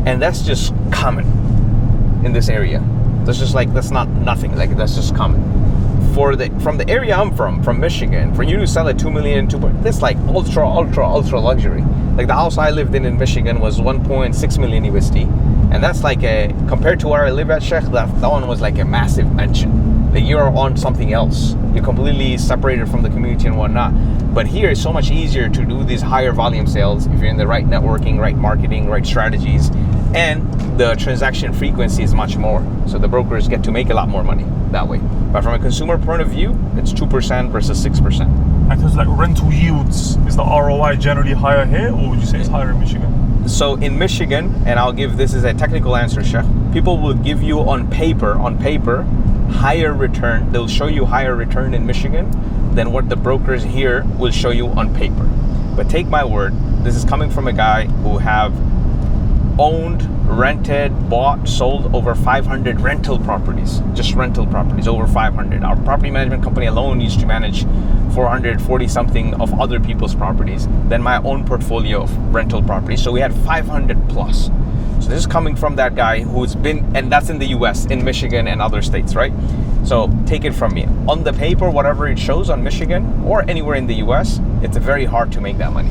And that's just common in this area. That's not nothing, like that's just common. From the area I'm from Michigan, for you to sell at 2 million, that's like ultra luxury. Like the house I lived in Michigan was 1.6 million USD. And that's like compared to where I live at, Sheikh, that one was like a massive mansion. Like you're on something else. You're completely separated from the community and whatnot. But here it's so much easier to do these higher volume sales if you're in the right networking, right marketing, right strategies, and the transaction frequency is much more. So the brokers get to make a lot more money that way. But from a consumer point of view, it's 2% versus 6%. And because like rental yields, is the ROI generally higher here, or would you say it's higher in Michigan? So in Michigan, and I'll give this as a technical answer, Sheikh, people will give you on paper, higher return. They'll show you higher return in Michigan than what the brokers here will show you on paper. But take my word, this is coming from a guy who have owned, rented, bought, sold over 500 rental properties, just rental properties, over 500. Our property management company alone used to manage 440 something of other people's properties, then my own portfolio of rental properties. So we had 500 plus. So this is coming from that guy who's been, and that's in the US, in Michigan and other states, right? So take it from me. On the paper, whatever it shows on Michigan or anywhere in the US, it's very hard to make that money.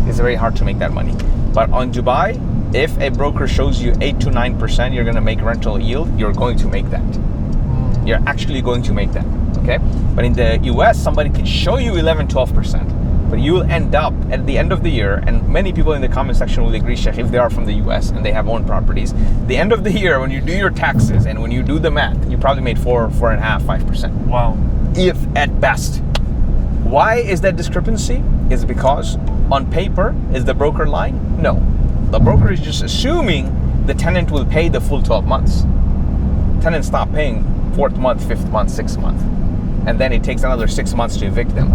It's very hard to make that money. But on Dubai, if a broker shows you 8 to 9% you're going to make rental yield, you're going to make that. You're actually going to make that, okay? But in the US, somebody can show you 11, 12%, but you will end up at the end of the year, and many people in the comment section will agree, Sheikh, if they are from the US and they have owned properties, the end of the year, when you do your taxes and when you do the math, you probably made 4.5%, 5%. Wow. If at best. Why is that discrepancy? Is because on paper, is the broker lying? No. The broker is just assuming the tenant will pay the full 12 months. Tenants stop paying 4th month, 5th month, 6th month. And then it takes another 6 months to evict them.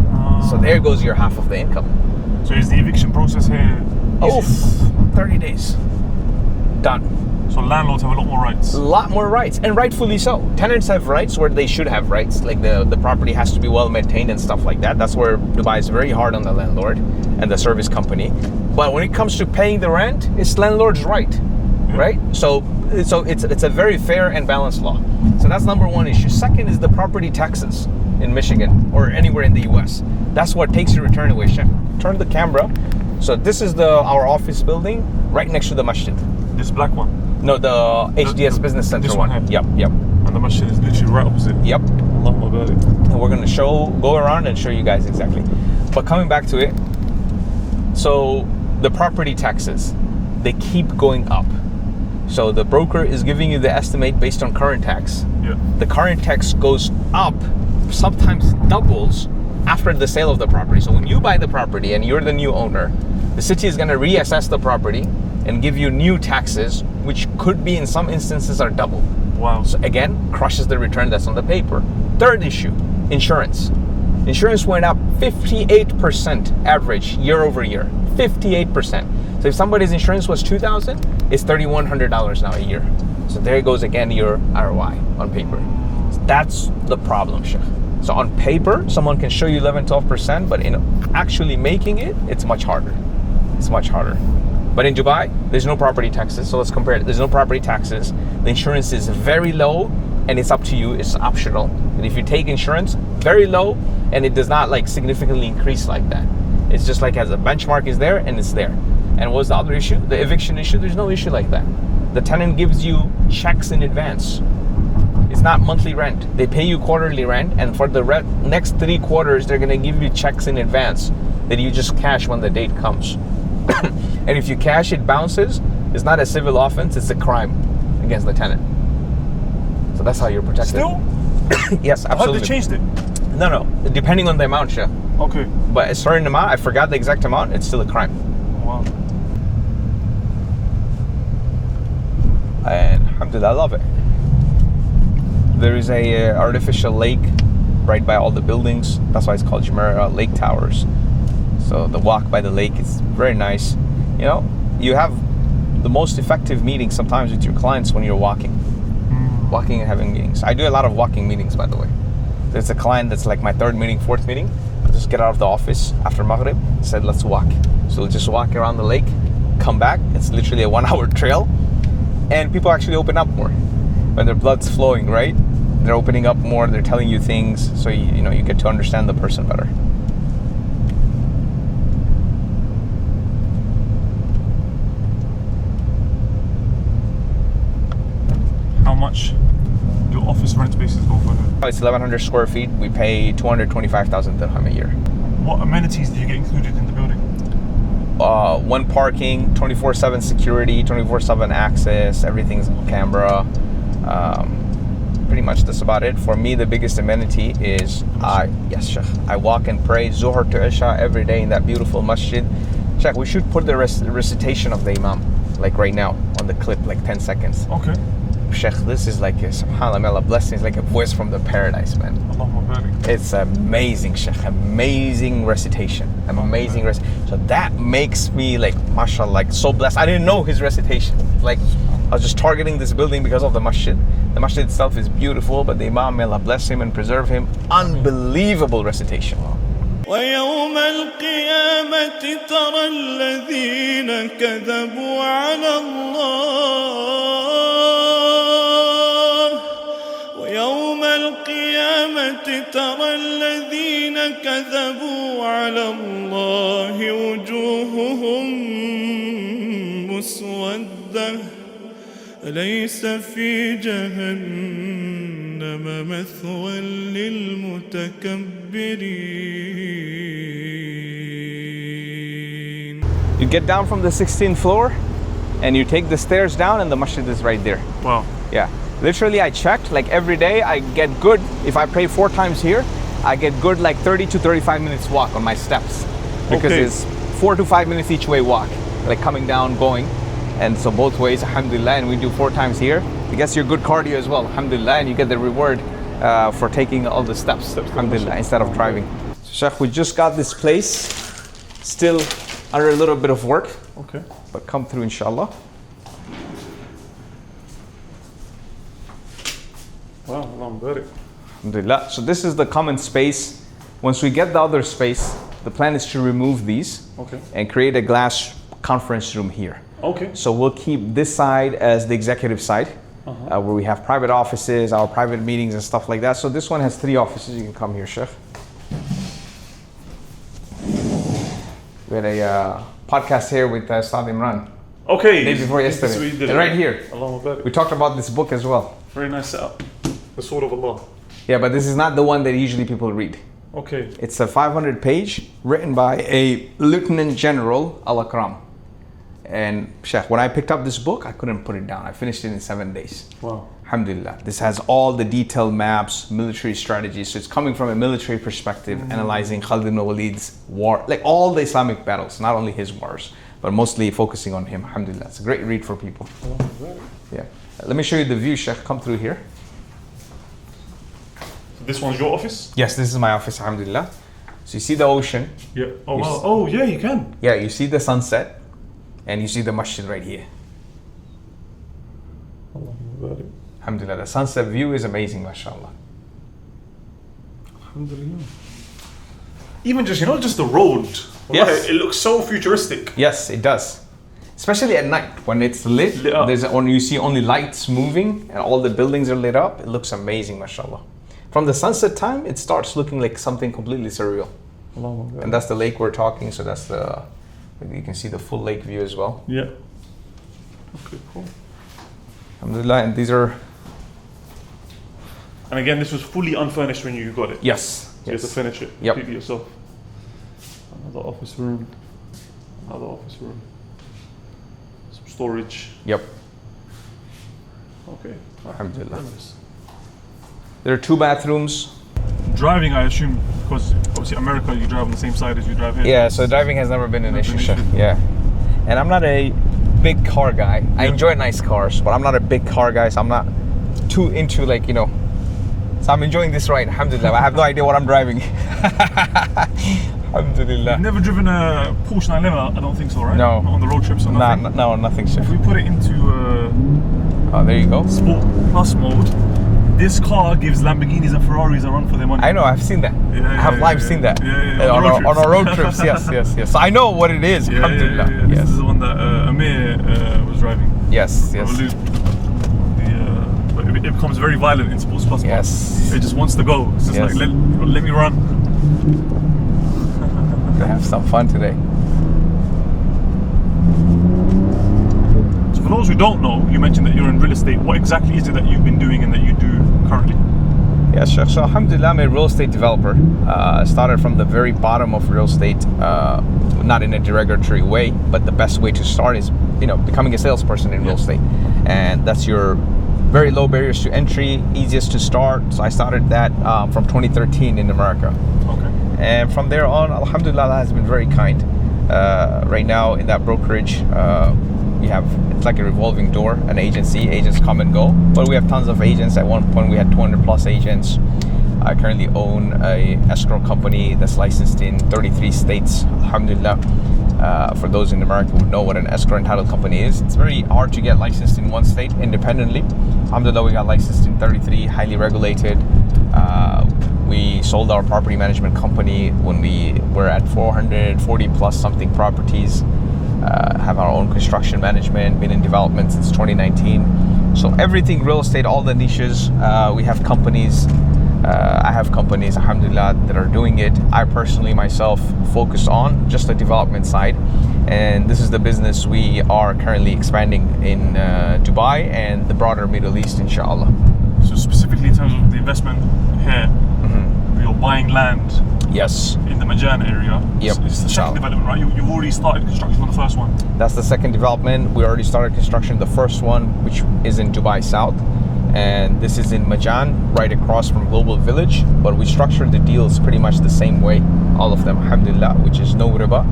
So there goes your half of the income. So is the eviction process here? Oh, 30 days. Done. So landlords have a lot more rights. A lot more rights, and rightfully so. Tenants have rights where they should have rights, like the property has to be well maintained and stuff like that. That's where Dubai is very hard on the landlord and the service company. But when it comes to paying the rent, it's landlord's right, right? So it's a very fair and balanced law. So that's number one issue. Second is the property taxes in Michigan or anywhere in the US. That's what takes your return away, Chef. Turn the camera. So this is our office building right next to the masjid. This black one? No, the HDS Business Center this one. Here. Yep. And the masjid is literally right opposite. Yep. Allahu Akbar. And we're going to go around and show you guys exactly. But coming back to it, so the property taxes, they keep going up. So the broker is giving you the estimate based on current tax. Yeah. The current tax goes up, sometimes doubles after the sale of the property. So when you buy the property and you're the new owner, the city is going to reassess the property and give you new taxes, which could be in some instances are double. Wow. So again, crushes the return that's on the paper. Third issue, insurance. Insurance went up 58% average year over year. 58%. So if somebody's insurance was $2,000, it's $3,100 now a year. So there goes again your ROI on paper. So that's the problem, Sheikh. So on paper, someone can show you 11, 12%, but in actually making it, it's much harder. It's much harder. But in Dubai, there's no property taxes. So let's compare it. There's no property taxes. The insurance is very low, and it's up to you. It's optional. And if you take insurance, very low, and it does not like significantly increase like that. It's just like as a benchmark is there, and it's there. And what's the other issue? The eviction issue. There's no issue like that. The tenant gives you checks in advance. It's not monthly rent. They pay you quarterly rent, and for the next 3 quarters, they're gonna give you checks in advance that you just cash when the date comes. And if you cash, it bounces. It's not a civil offense, it's a crime against the tenant. So that's how you're protected. Still? Yes, absolutely. How they changed it? No. Depending on the amount, Sheikh. Okay. But a certain amount, I forgot the exact amount, it's still a crime. Wow. And alhamdulillah, I love it. There is a artificial lake right by all the buildings. That's why it's called Jumeirah Lake Towers. So the walk by the lake is very nice. You know, you have the most effective meetings sometimes with your clients when you're walking and having meetings. I do a lot of walking meetings, by the way. There's a client that's like my 3rd meeting, 4th meeting. I just get out of the office after Maghrib, said, let's walk. So we'll just walk around the lake, come back. It's literally a 1-hour trail. And people actually open up more when their blood's flowing, right? They're opening up more, they're telling you things, so you know, you get to understand the person better. How much do office rent spaces go for? It's 1,100 square feet. We pay 225,000 dirham a year. What amenities do you get included in the building? 1 parking, 24/7 security, 24/7 access, everything's on camera. Pretty much that's about it. For me, the biggest amenity is yes, Sheikh. I walk and pray Zuhr to Isha every day in that beautiful masjid. Sheikh, we should put the recitation of the Imam, like right now, on the clip, like 10 seconds. Okay. Sheikh, this is like a subhanAllah, may Allah bless you, it's like a voice from the paradise, man. Allahumma barik. It's amazing, Sheikh. Amazing recitation. Amazing recitation. So that makes me like, mashallah, like so blessed. I didn't know his recitation. Like, I was just targeting this building because of the masjid. The masjid itself is beautiful, but the Imam, may Allah bless him and preserve him, unbelievable recitation. ويوم القيامة ترى الذين كذبوا على الله ويوم القيامة ترى الذين كذبوا على الله وجوههم مسودة أليس في جهنم مثوى للمتكبرين. You get down from the 16th floor and you take the stairs down and the masjid is right there. Wow. Yeah. Literally, I checked, like every day I get good, if I pray 4 times here, I get good like 30 to 35 minutes walk on my steps. Because it's 4 to 5 minutes each way walk, like coming down, going. And so both ways, alhamdulillah, and we do 4 times here. I guess you're good cardio as well, alhamdulillah, and you get the reward for taking all the steps, alhamdulillah, instead of driving. So Sheikh, we just got this place, still under a little bit of work. Okay. But come through, inshallah. Wow, Allahumma barik. Alhamdulillah. So this is the common space. Once we get the other space, the plan is to remove these and create a glass conference room here. Okay. So we'll keep this side as the executive side, where we have private offices, our private meetings and stuff like that. So this one has 3 offices. You can come here, Sheikh. We had a podcast here with Ustad Imran. Okay. Day before yesterday. And right here. Allahumma barik. We talked about this book as well. Very nice setup. The Sword of Allah. Yeah, but this is not the one that usually people read. Okay. It's a 500-page written by a Lieutenant General Al-Akram. And Sheikh, when I picked up this book, I couldn't put it down. I finished it in 7 days. Wow. Alhamdulillah. This has all the detailed maps, military strategies. So it's coming from a military perspective, analyzing Khalid ibn Walid's war, like all the Islamic battles, not only his wars, but mostly focusing on him. Alhamdulillah. It's a great read for people. Yeah. Let me show you the view, Sheikh. Come through here. This one's your office? Yes, this is my office, alhamdulillah. So you see the ocean. Yeah. Oh, wow. Oh, yeah, you can. Yeah, you see the sunset, and you see the masjid right here. Alhamdulillah, the sunset view is amazing, mashallah. Alhamdulillah. Even just, just the road. Yes. Right, it looks so futuristic. Yes, it does. Especially at night when it's lit up. when you see only lights moving and all the buildings are lit up, it looks amazing, mashallah. From the sunset time, it starts looking like something completely surreal. And that's the lake we're talking, so that's you can see the full lake view as well. Yeah. Okay, cool. Alhamdulillah, and these are... And again, this was fully unfurnished when you got it. Yes. So you have to finish it Yep. completely yourself. Another office room. Another office room. Some storage. Yep. Okay. Alhamdulillah. There are 2 bathrooms. Driving, I assume, because obviously America, you drive on the same side as you drive here. Yeah, so driving has never been an issue. Yeah. And I'm not a big car guy. Yeah. I enjoy nice cars, but I'm not a big car guy, so I'm not too into So I'm enjoying this ride, alhamdulillah. I have no idea what I'm driving. Alhamdulillah. You've never driven a Porsche 911, I don't think so, right? No. Not on the road trips or nothing? No, nothing, sir. If we put it into Oh, there you go. Sport Plus mode, this car gives Lamborghinis and Ferraris a run for their money. I know, I've seen that. I have live seen that. Yeah. On our road trips, yes. So I know what it is, alhamdulillah. Yeah. This is the one that Amir was driving. Yes. Revolut. But it becomes very violent in Sports Plus. Yes. It just wants to go. It's just like, let me run. They have some fun today. So for those who don't know, you mentioned that you're in real estate. What exactly is it that you've been doing and that you do currently? Yes, Sheikh. So alhamdulillah, I'm a real estate developer. Started from the very bottom of real estate, not in a derogatory way, but the best way to start is, becoming a salesperson in real estate. And that's your very low barriers to entry, easiest to start. So I started that from 2013 in America. Okay. And from there on, alhamdulillah, Allah has been very kind. Right now in that brokerage, it's like a revolving door, an agency. Agents come and go, but we have tons of agents. At one point we had 200 plus agents. I currently own a escrow company that's licensed in 33 states, alhamdulillah. For those in America who know what an escrow and title company is, it's very hard to get licensed in one state independently. Alhamdulillah, we got licensed in 33, highly regulated. We sold our property management company when we were at 440 plus something properties. Have our own construction management, been in development since 2019. So everything real estate, all the niches, we have companies. I have companies, alhamdulillah, that are doing it. I personally, myself, focus on just the development side. And this is the business we are currently expanding in Dubai and the broader Middle East, inshallah. So specifically in terms of the investment here, you're buying land. Yes. In the Majan area. Yep. It's the second development, right? You've already started construction on the first one. That's the second development. We already started construction the first one, which is in Dubai South. And this is in Majan, right across from Global Village. But we structured the deals pretty much the same way, all of them, alhamdulillah, which is no riba.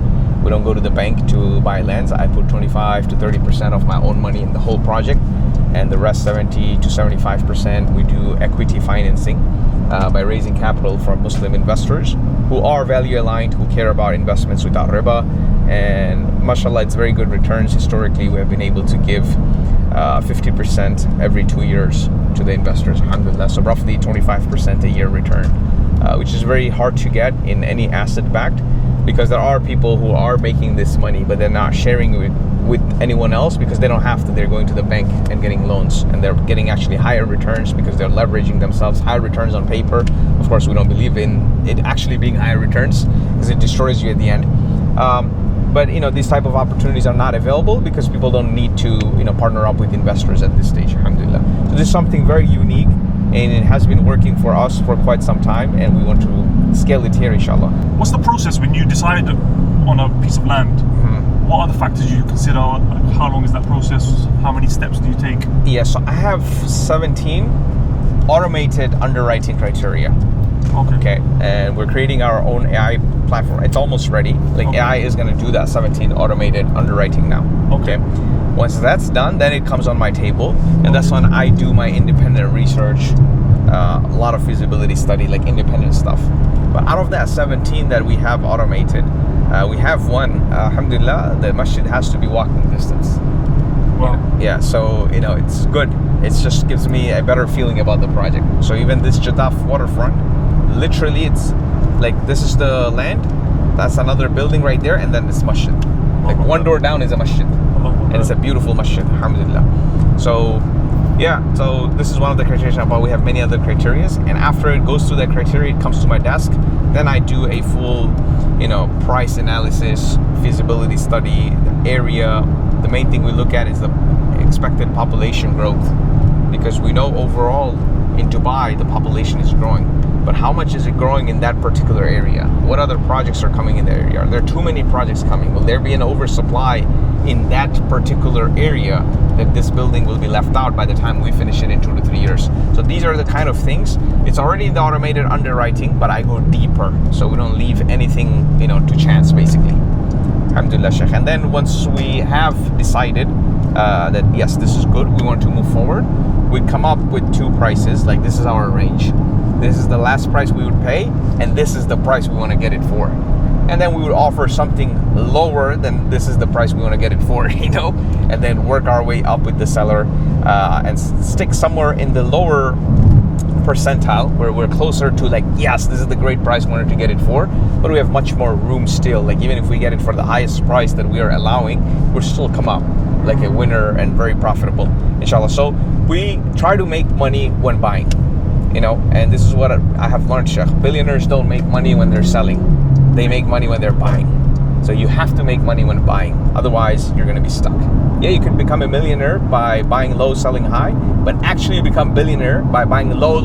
We don't go to the bank to buy lands. I put 25 to 30% of my own money in the whole project. And the rest, 70 to 75%, we do equity financing by raising capital from Muslim investors who are value aligned, who care about investments without riba. And mashallah, it's very good returns. Historically, we have been able to give 50% every 2 years to the investors, alhamdulillah. So roughly 25% a year return, which is very hard to get in any asset backed, because there are people who are making this money, but they're not sharing it with anyone else because they don't have to. They're going to the bank and getting loans, and they're getting actually higher returns because they're leveraging themselves. Higher returns on paper. Of course, we don't believe in it actually being higher returns because it destroys you at the end. But these type of opportunities are not available because people don't need to partner up with investors at this stage, alhamdulillah. So this is something very unique, and it has been working for us for quite some time, and we want to scale it here, inshallah. What's the process when you decide on a piece of land? What are the factors you consider? How long is that process? How many steps do you take? Yeah, so I have 17 automated underwriting criteria. Okay, and we're creating our own AI platform. It's almost ready. AI is going to do that 17 automated underwriting now. Okay. Once that's done, then it comes on my table, and that's when I do my independent research a lot of feasibility study, like independent stuff. But out of that 17 that we have automated, we have one, alhamdulillah, the masjid has to be walking distance. Wow. Yeah, so it's good. It just gives me a better feeling about the project. So even this Jadaf waterfront, literally it's like, this is the land, that's another building right there, and then this masjid. Like one door down is a masjid, and it's a beautiful masjid, alhamdulillah. So yeah, so this is one of the criteria, but we have many other criteria, and after it goes through that criteria, it comes to my desk, then I do a full price analysis, feasibility study, the area. The main thing we look at is the expected population growth, because we know overall in Dubai the population is growing, but how much is it growing in that particular area? What other projects are coming in the area? Are there too many projects coming? Will there be an oversupply in that particular area that this building will be left out by the time we finish it in 2 to 3 years? So these are the kind of things. It's already in the automated underwriting, but I go deeper, so we don't leave anything to chance, basically. Alhamdulillah, Sheikh. And then once we have decided that yes, this is good, we want to move forward, we come up with two prices. Like, this is our range, this is the last price we would pay, and this is the price we want to get it for. And then we would offer something lower than this is the price we want to get it for, and then work our way up with the seller and stick somewhere in the lower percentile where we're closer to, like, yes, this is the great price we wanted to get it for, but we have much more room still. Like, even if we get it for the highest price that we are allowing, we'll still come up like a winner and very profitable, inshallah. So we try to make money when buying, and this is what I have learned, Sheikh. Billionaires don't make money when they're selling, they make money when they're buying. So you have to make money when buying, otherwise you're going to be stuck. Yeah, you can become a millionaire by buying low, selling high, but actually you become billionaire by buying low.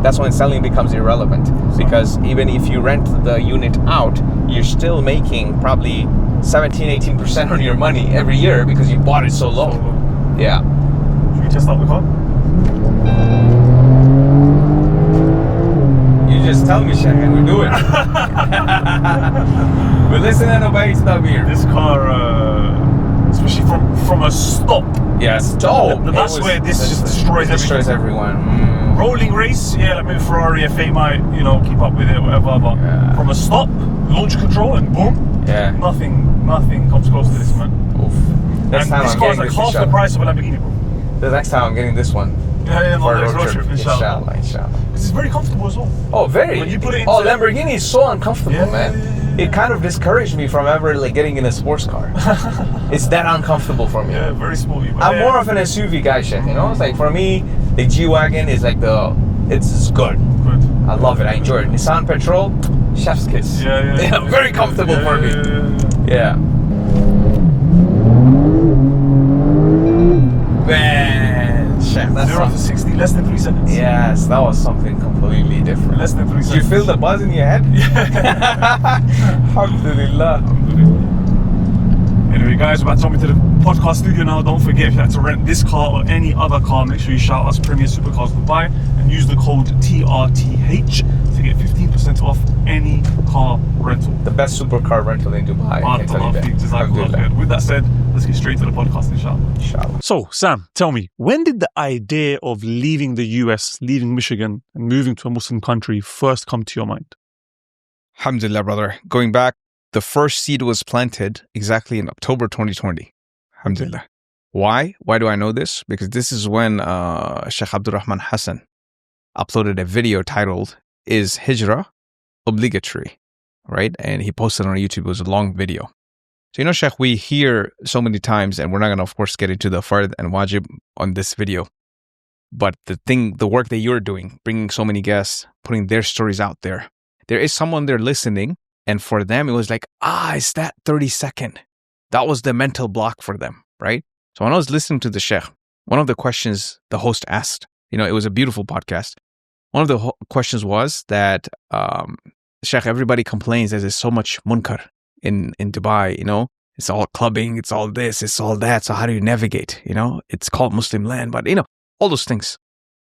That's when selling becomes irrelevant, because even if you rent the unit out, you're still making probably 17-18% on your money every year because you bought it so low. Yeah. Should we test out the car? You just tell me, Sheikh, and we do it. We listen and obey, stop here. This car, especially from a stop. Yes, stop. That's where this just destroys everyone. Rolling race, yeah, like maybe Ferrari F8 might, keep up with it or whatever, but from a stop, launch control, and boom, nothing comes close to this, man. Oof. This car is like half the price of a Lamborghini, bro. The next time I'm getting this one. Yeah, for a road trip, inshallah. This is very comfortable as well. Oh, very. When you put it into Lamborghini is so uncomfortable, man. It kind of discouraged me from ever getting in a sports car. It's that uncomfortable for me. Yeah, very sporty. I'm more of an SUV guy, Sheikh. It's like, for me, the G-Wagon is like it's good. I love it. I enjoy it. Nissan Petrol, chef's kiss. Yeah. Very comfortable for me. Yeah. Man, Sheikh, that's 0 to 60, less than 3 seconds. Yes, that was something completely different. Less than 3 seconds. Did you feel the buzz in your head? Yeah. Alhamdulillah. Anyway, guys, we're about to jump into the podcast studio now. Don't forget, if you like to rent this car or any other car, make sure you shout us Premier Supercars Dubai and use the code TRTH to get 15% off any car rental. The best supercar rental in Dubai. I can tell you that. With that said, let's get straight to the podcast, inshallah. So, Sam, tell me, when did the idea of leaving the US, leaving Michigan, and moving to a Muslim country first come to your mind? Alhamdulillah, brother. Going back, the first seed was planted exactly in October 2020. Alhamdulillah. Why? Why do I know this? Because this is when Sheikh Abdurrahman Hassan uploaded a video titled, "Is Hijrah Obligatory?" Right? And he posted on YouTube. It was a long video. So, Sheikh, we hear so many times, and we're not going to, of course, get into the fard and wajib on this video. But the work that you're doing, bringing so many guests, putting their stories out there, there is someone there listening. And for them, it was like, it's that 30-second. That was the mental block for them, right? So when I was listening to the Sheikh, one of the questions the host asked, it was a beautiful podcast. One of the questions was that, Sheikh, everybody complains there's so much munkar in Dubai, it's all clubbing, it's all this, it's all that. So how do you navigate? It's called Muslim land, but all those things.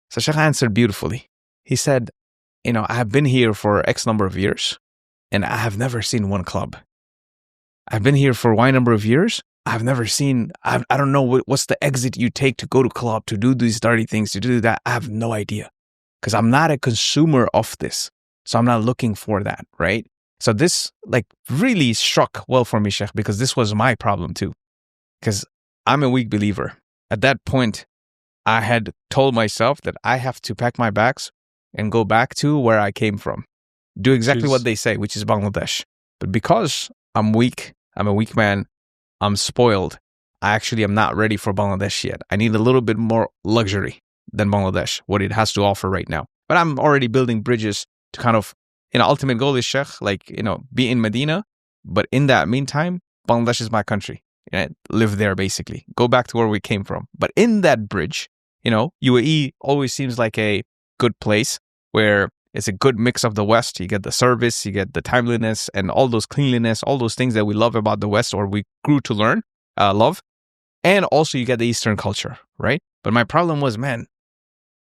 So Sheikh answered beautifully. He said, I have been here for X number of years, and I have never seen one club. I've been here for Y number of years. I've never seen, I don't know what's the exit you take to go to club, to do these dirty things, to do that. I have no idea because I'm not a consumer of this. So I'm not looking for that, right? So this like really struck well for me, Sheikh, because this was my problem too. Because I'm a weak believer. At that point, I had told myself that I have to pack my bags and go back to where I came from. Do exactly what they say, which is Bangladesh. But because I'm weak, I'm a weak man, I'm spoiled, I actually am not ready for Bangladesh yet. I need a little bit more luxury than Bangladesh, what it has to offer right now. But I'm already building bridges to kind of, ultimate goal is, Sheikh, like, be in Medina. But in that meantime, Bangladesh is my country. Live there, basically. Go back to where we came from. But in that bridge, UAE always seems like a good place where it's a good mix of the West. You get the service, you get the timeliness, and all those cleanliness, all those things that we love about the West, or we grew to learn, love. And also you get the Eastern culture, right? But my problem was, man,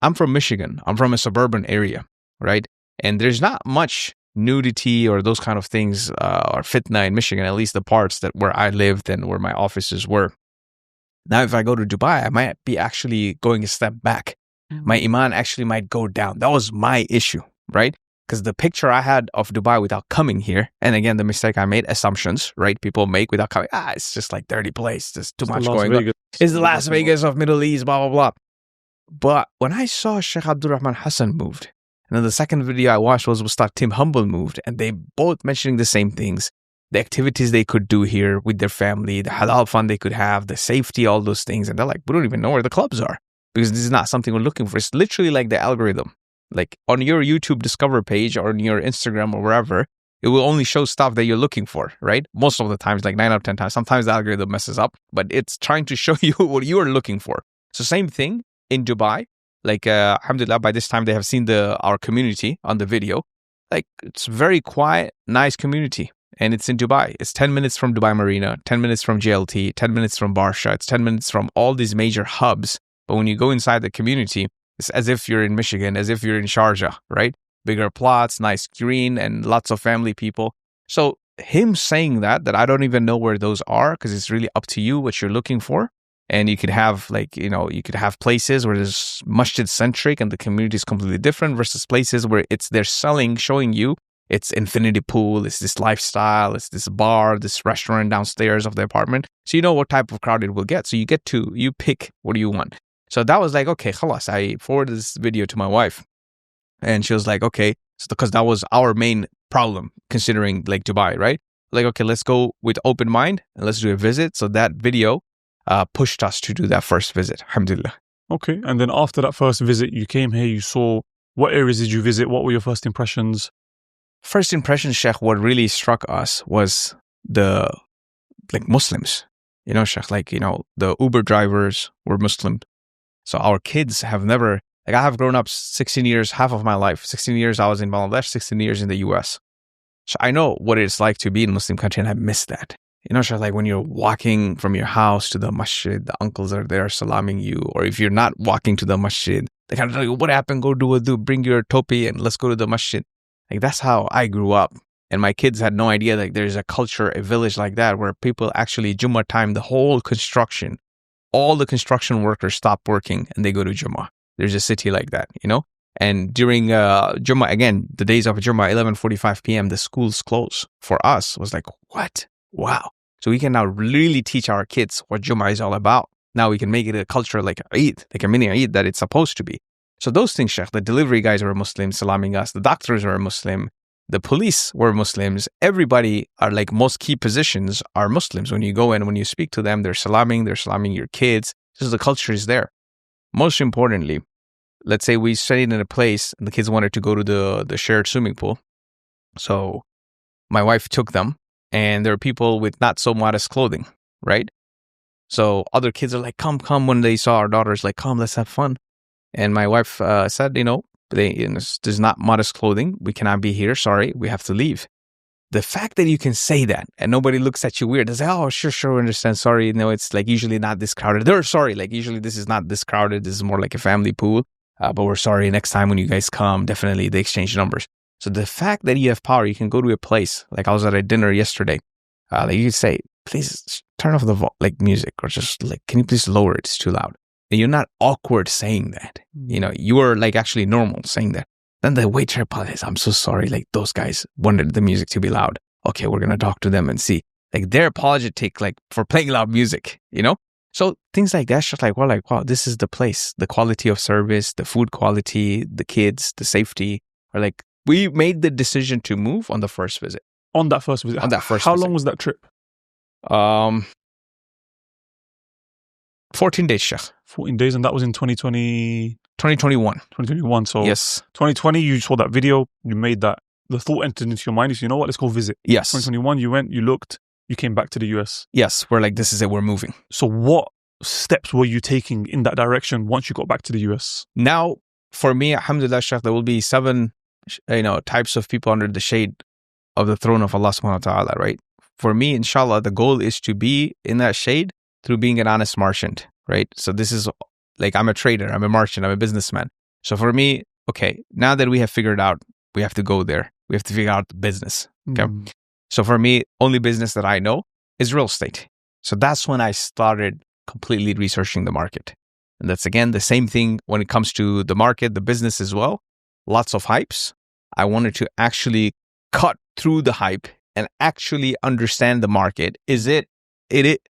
I'm from Michigan. I'm from a suburban area, right? And there's not much nudity or those kind of things or fitna in Michigan, at least the parts that where I lived and where my offices were. Now, if I go to Dubai, I might be actually going a step back. My iman actually might go down. That was my issue, right? Because the picture I had of Dubai without coming here, and again, the mistake I made, assumptions, right? People make without coming, it's just like dirty place. There's too much going on. It's the Las Vegas of Middle East, blah, blah, blah. But when I saw Sheikh Abdurrahman Hassan moved, and then the second video I watched was Ustad Tim Humble moved, and they both mentioning the same things, the activities they could do here with their family, the halal fun they could have, the safety, all those things. And they're like, we don't even know where the clubs are because this is not something we're looking for. It's literally like the algorithm. Like on your YouTube Discover page or on your Instagram or wherever, it will only show stuff that you're looking for, right? Most of the times, like 9 out of 10 times. Sometimes the algorithm messes up, but it's trying to show you what you are looking for. So same thing in Dubai. Like, alhamdulillah, by this time they have seen our community on the video. Like, it's very quiet, nice community. And it's in Dubai. It's 10 minutes from Dubai Marina, 10 minutes from JLT, 10 minutes from Barsha. It's 10 minutes from all these major hubs. But when you go inside the community, it's as if you're in Michigan, as if you're in Sharjah, right? Bigger plots, nice green, and lots of family people. So him saying that I don't even know where those are because it's really up to you what you're looking for. And you could have you could have places where there's masjid-centric and the community is completely different versus places where they're showing you it's infinity pool, it's this lifestyle, it's this bar, this restaurant downstairs of the apartment. So you know what type of crowd it will get. So you pick what do you want. So that was like, okay, khalas. I forwarded this video to my wife and she was like, okay, so because that was our main problem considering like Dubai, right? Like, okay, let's go with open mind and let's do a visit. So that video pushed us to do that first visit, alhamdulillah. Okay, and then after that first visit, you came here, you saw, what areas did you visit? What were your first impressions? First impression, Sheikh, what really struck us was the Muslims. Sheikh, the Uber drivers were Muslim. So our kids have never, I have grown up 16 years, half of my life. 16 years I was in Bangladesh, 16 years in the US. So I know what it's like to be in a Muslim country and I miss that. Sheikh, like when you're walking from your house to the masjid, the uncles are there salaming you. Or if you're not walking to the masjid, they kind of tell you, what happened? Go do wudu, bring your topi and let's go to the masjid. Like that's how I grew up. And my kids had no idea like there's a culture, a village like that where people actually, Jummah time, the whole construction, all the construction workers stop working and they go to Jummah. There's a city like that, And during Jummah, again, the days of Jummah, 11:45 p.m., the schools close. For us, was like, what? Wow. So we can now really teach our kids what Jummah is all about. Now we can make it a culture like Eid, like a mini Eid that it's supposed to be. So those things, Sheikh, the delivery guys were Muslims salaming us, the doctors were Muslim, the police were Muslims, everybody are like most key positions are Muslims. When you go in, when you speak to them, they're salaming your kids. So the culture is there. Most importantly, let's say we stayed in a place and the kids wanted to go to the shared swimming pool. So my wife took them and there are people with not so modest clothing, right? So other kids are like, come, when they saw our daughters, like, come, let's have fun. And my wife said, there's not modest clothing. We cannot be here. Sorry, we have to leave. The fact that you can say that and nobody looks at you weird, they say, oh, sure, understand. Sorry, it's like usually not this crowded. They're sorry, like usually this is not this crowded. This is more like a family pool. But we're sorry. Next time when you guys come, definitely they exchange numbers. So the fact that you have power, you can go to a place. Like I was at a dinner yesterday. Like you could say, please turn off the music, or just like, can you please lower it? It's too loud. And you're not awkward saying that. You know, you are like actually normal saying that. Then the waiter apologizes. I'm so sorry. Like those guys wanted the music to be loud. Okay, we're going to talk to them and see. Like they're apologetic like for playing loud music, you know? So things like that, just like, we're like, wow, this is the place. The quality of service, the food quality, the kids, the safety. Or like, we made the decision to move on the first visit. On that first visit? How long was that trip? 14 days, Sheikh. 14 days, and that was in 2020... 2021. 2021, so yes. 2020, you saw that video, you made that, the thought entered into your mind, you said, you know what, let's go visit. Yes. 2021, you went, you looked, you came back to the US. Yes, we're like, this is it, we're moving. So what steps were you taking in that direction once you got back to the US? Now, for me, alhamdulillah, Shaykh, there will be 7, types of people under the shade of the throne of Allah subhanahu wa ta'ala, right? For me, inshallah, the goal is to be in that shade through being an honest merchant, right? So this is like, I'm a trader, I'm a merchant, I'm a businessman. So for me, okay, now that we have figured out, we have to go there. We have to figure out the business, okay? So for me, only business that I know is real estate. So that's when I started completely researching the market. And that's, again, the same thing when it comes to the market, the business as well. Lots of hypes. I wanted to actually cut through the hype and actually understand the market.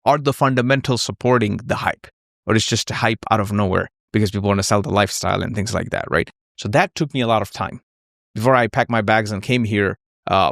Are the fundamentals supporting the hype? Or it's just a hype out of nowhere because people want to sell the lifestyle and things like that, right? So that took me a lot of time. Before I packed my bags and came here,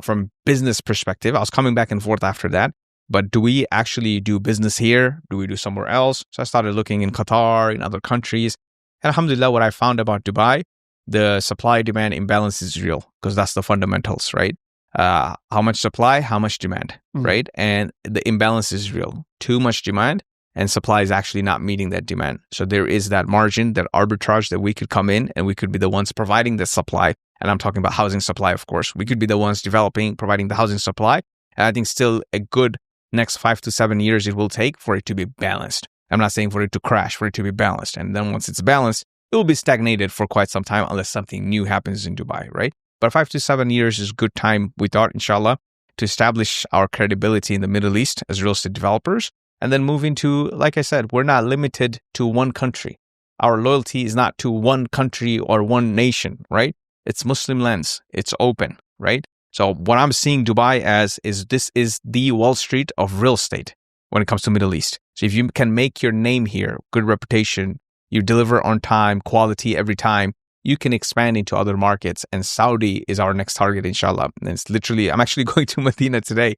from business perspective, I was coming back and forth after that. But do we actually do business here? Do we do somewhere else? So I started looking in Qatar, in other countries. And alhamdulillah, what I found about Dubai, the supply-demand imbalance is real because that's the fundamentals, right? How much supply, how much demand, right? And the imbalance is real. Too much demand and supply is actually not meeting that demand. So there is that margin, that arbitrage that we could come in and we could be the ones providing the supply. And I'm talking about housing supply, of course. We could be the ones providing the housing supply. And I think still a good next 5 to 7 years it will take for it to be balanced. I'm not saying for it to crash, for it to be balanced. And then once it's balanced, it will be stagnated for quite some time unless something new happens in Dubai, right? But 5 to 7 years is good time, we thought, inshallah, to establish our credibility in the Middle East as real estate developers. And then move into, like I said, we're not limited to one country. Our loyalty is not to one country or one nation, right? It's Muslim lands. It's open, right? So what I'm seeing Dubai as is this is the Wall Street of real estate when it comes to Middle East. So if you can make your name here, good reputation, you deliver on time, quality every time, you can expand into other markets. And Saudi is our next target, inshallah. And it's literally, I'm actually going to Medina today.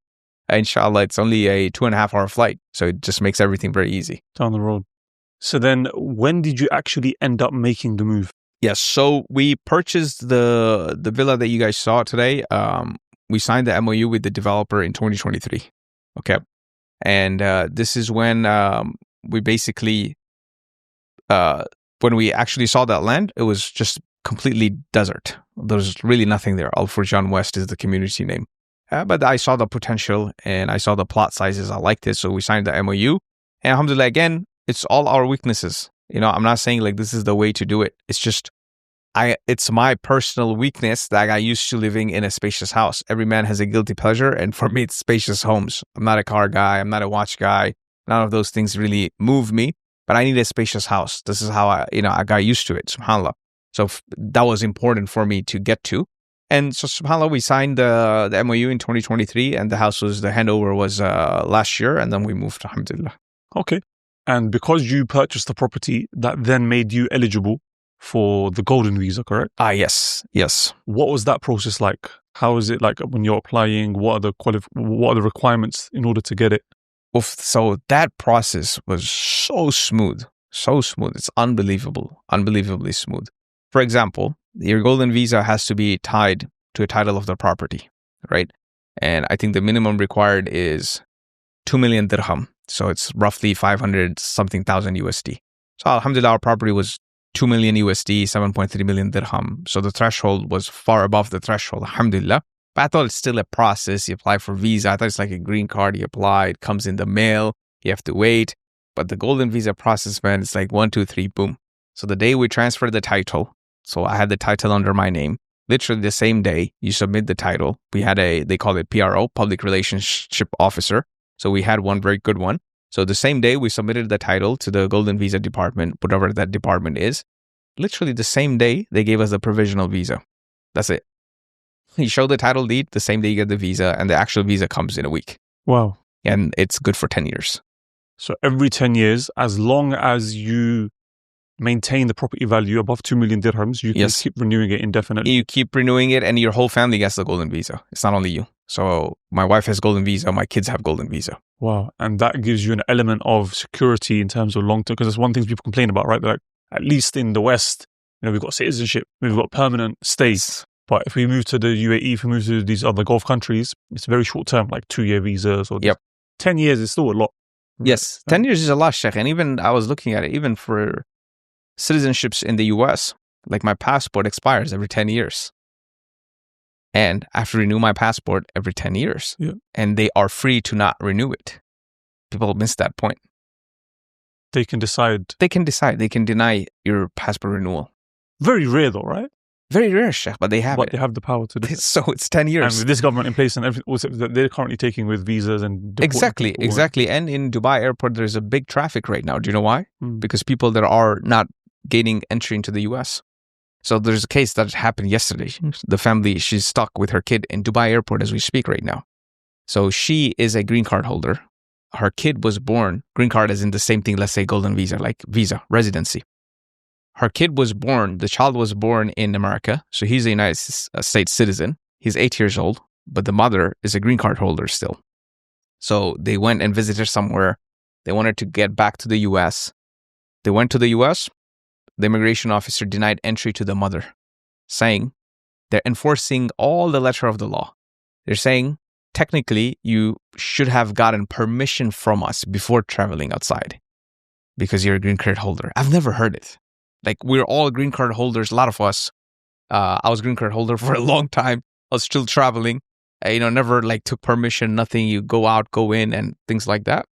Inshallah, it's only a 2.5-hour flight. So it just makes everything very easy. Down the road. So then when did you actually end up making the move? Yes. So we purchased the villa that you guys saw today. We signed the MOU with the developer in 2023. Okay. And this is when we basically, when we actually saw that land, it was just completely desert. There's really nothing there. Al Furjan West is the community name. But I saw the potential and I saw the plot sizes. I liked it. So we signed the MOU. And alhamdulillah, again, it's all our weaknesses. You know, I'm not saying like this is the way to do it. It's just, it's my personal weakness that I got used to living in a spacious house. Every man has a guilty pleasure. And for me, it's spacious homes. I'm not a car guy. I'm not a watch guy. None of those things really move me. But I need a spacious house. This is how I got used to it, subhanAllah. So that was important for me to get to. And so, subhanAllah, we signed the MOU in 2023 and the handover was last year. And then we moved, alhamdulillah. Okay. And because you purchased the property, that then made you eligible for the golden visa, correct? Yes. Yes. What was that process like? How is it like when you're applying? What are the requirements in order to get it? So that process was so smooth. It's unbelievably smooth. For example, your golden visa has to be tied to a title of the property, right? And I think the minimum required is 2 million dirham. So it's roughly 500 something thousand USD. So alhamdulillah, our property was 2 million USD, 7.3 million dirham. So the threshold was far above the threshold, alhamdulillah. But I thought it's still a process. You apply for visa. I thought it's like a green card. You apply, it comes in the mail. You have to wait. But the golden visa process, man, it's like 1, 2, 3, boom. So the day we transferred the title, so I had the title under my name. Literally the same day you submit the title, we had they call it PRO, Public Relationship Officer. So we had one very good one. So the same day we submitted the title to the Golden Visa Department, whatever that department is. Literally the same day they gave us the provisional visa. That's it. You show the title deed, the same day you get the visa, and the actual visa comes in a week. Wow. And it's good for 10 years. So every 10 years, as long as you maintain the property value above 2 million dirhams, you can keep renewing it indefinitely. You keep renewing it and your whole family gets the golden visa. It's not only you. So my wife has golden visa, my kids have golden visa. Wow. And that gives you an element of security in terms of long term, because that's one thing people complain about, right? Like, at least in the West, we've got citizenship, we've got permanent stays. But if we move to the UAE, if we move to these other Gulf countries, it's very short term, like 2-year visas or 10 years is still a lot. Yes, 10 years is a lot, Sheikh. And even I was looking at it, even for citizenships in the US, like my passport expires every 10 years. And I have to renew my passport every 10 years. Yeah. And they are free to not renew it. People miss that point. They can decide. They can deny your passport renewal. Very rare though, right? Very rare, Sheikh, but they have it. They have the power to do it. So it's 10 years. And with this government in place and everything that they're currently taking with visas and... Exactly. And in Dubai airport, there's a big traffic right now. Do you know why? Because people that are not gaining entry into the US. So there's a case that happened yesterday. The family, she's stuck with her kid in Dubai airport as we speak right now. So she is a green card holder. Her kid was born, green card is in the same thing, let's say golden visa, like visa, residency. Her kid was born, the child was born in America. So he's a United States citizen. He's 8 years old, but the mother is a green card holder still. So they went and visited somewhere. They wanted to get back to the US. They went to the US. The immigration officer denied entry to the mother, saying they're enforcing all the letter of the law. They're saying, technically, you should have gotten permission from us before traveling outside because you're a green card holder. I've never heard it. Like, we're all green card holders, a lot of us. I was green card holder for a long time. I was still traveling. Never like took permission, nothing. You go out, go in and things like that.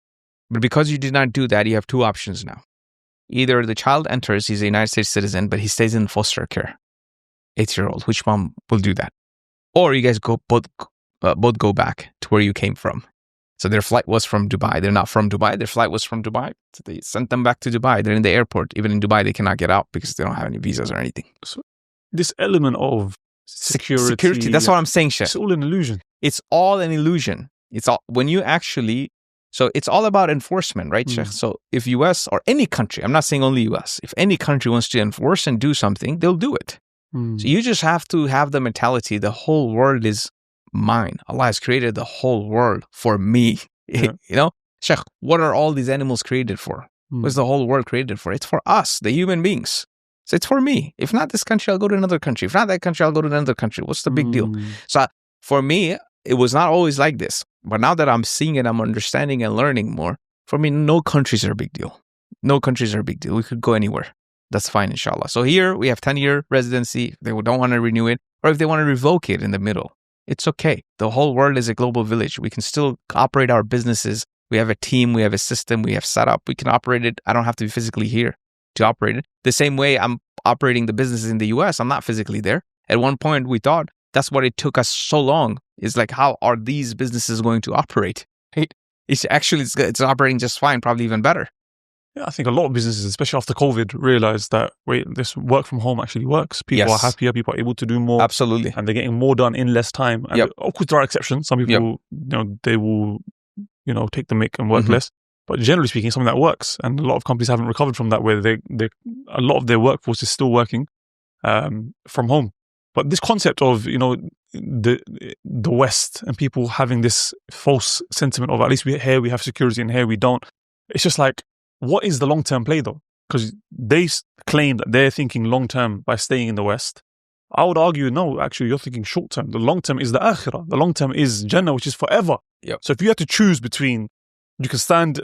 But because you did not do that, you have two options now. Either the child enters, he's a United States citizen, but he stays in foster care. 8-year-old, which mom will do that? Or you guys both go back to where you came from. So their flight was from Dubai. They're not from Dubai. Their flight was from Dubai. So they sent them back to Dubai. They're in the airport. Even in Dubai, they cannot get out because they don't have any visas or anything. So this element of security, that's what I'm saying, Sheikh. It's all an illusion. It's all an illusion. It's all when you actually... So it's all about enforcement, right, Sheikh? So if US or any country, I'm not saying only US, if any country wants to enforce and do something, they'll do it. So you just have to have the mentality, the whole world is mine. Allah has created the whole world for me. Yeah. Sheikh, what are all these animals created for? What's the whole world created for? It's for us, the human beings. So it's for me. If not this country, I'll go to another country. If not that country, I'll go to another country. What's the big deal? So for me, it was not always like this. But now that I'm seeing it, I'm understanding and learning more. For me, no countries are a big deal. No countries are a big deal. We could go anywhere. That's fine, inshallah. So here we have 10-year residency. If they don't want to renew it, or if they want to revoke it in the middle, it's okay. The whole world is a global village. We can still operate our businesses. We have a team. We have a system. We have set up. We can operate it. I don't have to be physically here to operate it. The same way I'm operating the businesses in the US, I'm not physically there. At one point, we thought that's what it took us so long. Is like, how are these businesses going to operate? Right? It's operating just fine, probably even better. Yeah, I think a lot of businesses, especially after COVID, realized that, this work from home actually works. People are happier, people are able to do more. Absolutely. And they're getting more done in less time. And of course, there are exceptions. Some people, they will, take the mick and work less. But generally speaking, something that works. And a lot of companies haven't recovered from that, where a lot of their workforce is still working from home. But this concept of, the West and people having this false sentiment of, at least here we have security and here we don't. It's just like, what is the long-term play though? Because they claim that they're thinking long-term by staying in the West. I would argue, no, actually you're thinking short-term. The long-term is the akhirah. The long-term is Jannah, which is forever. Yep. So if you had to choose between, you can stand,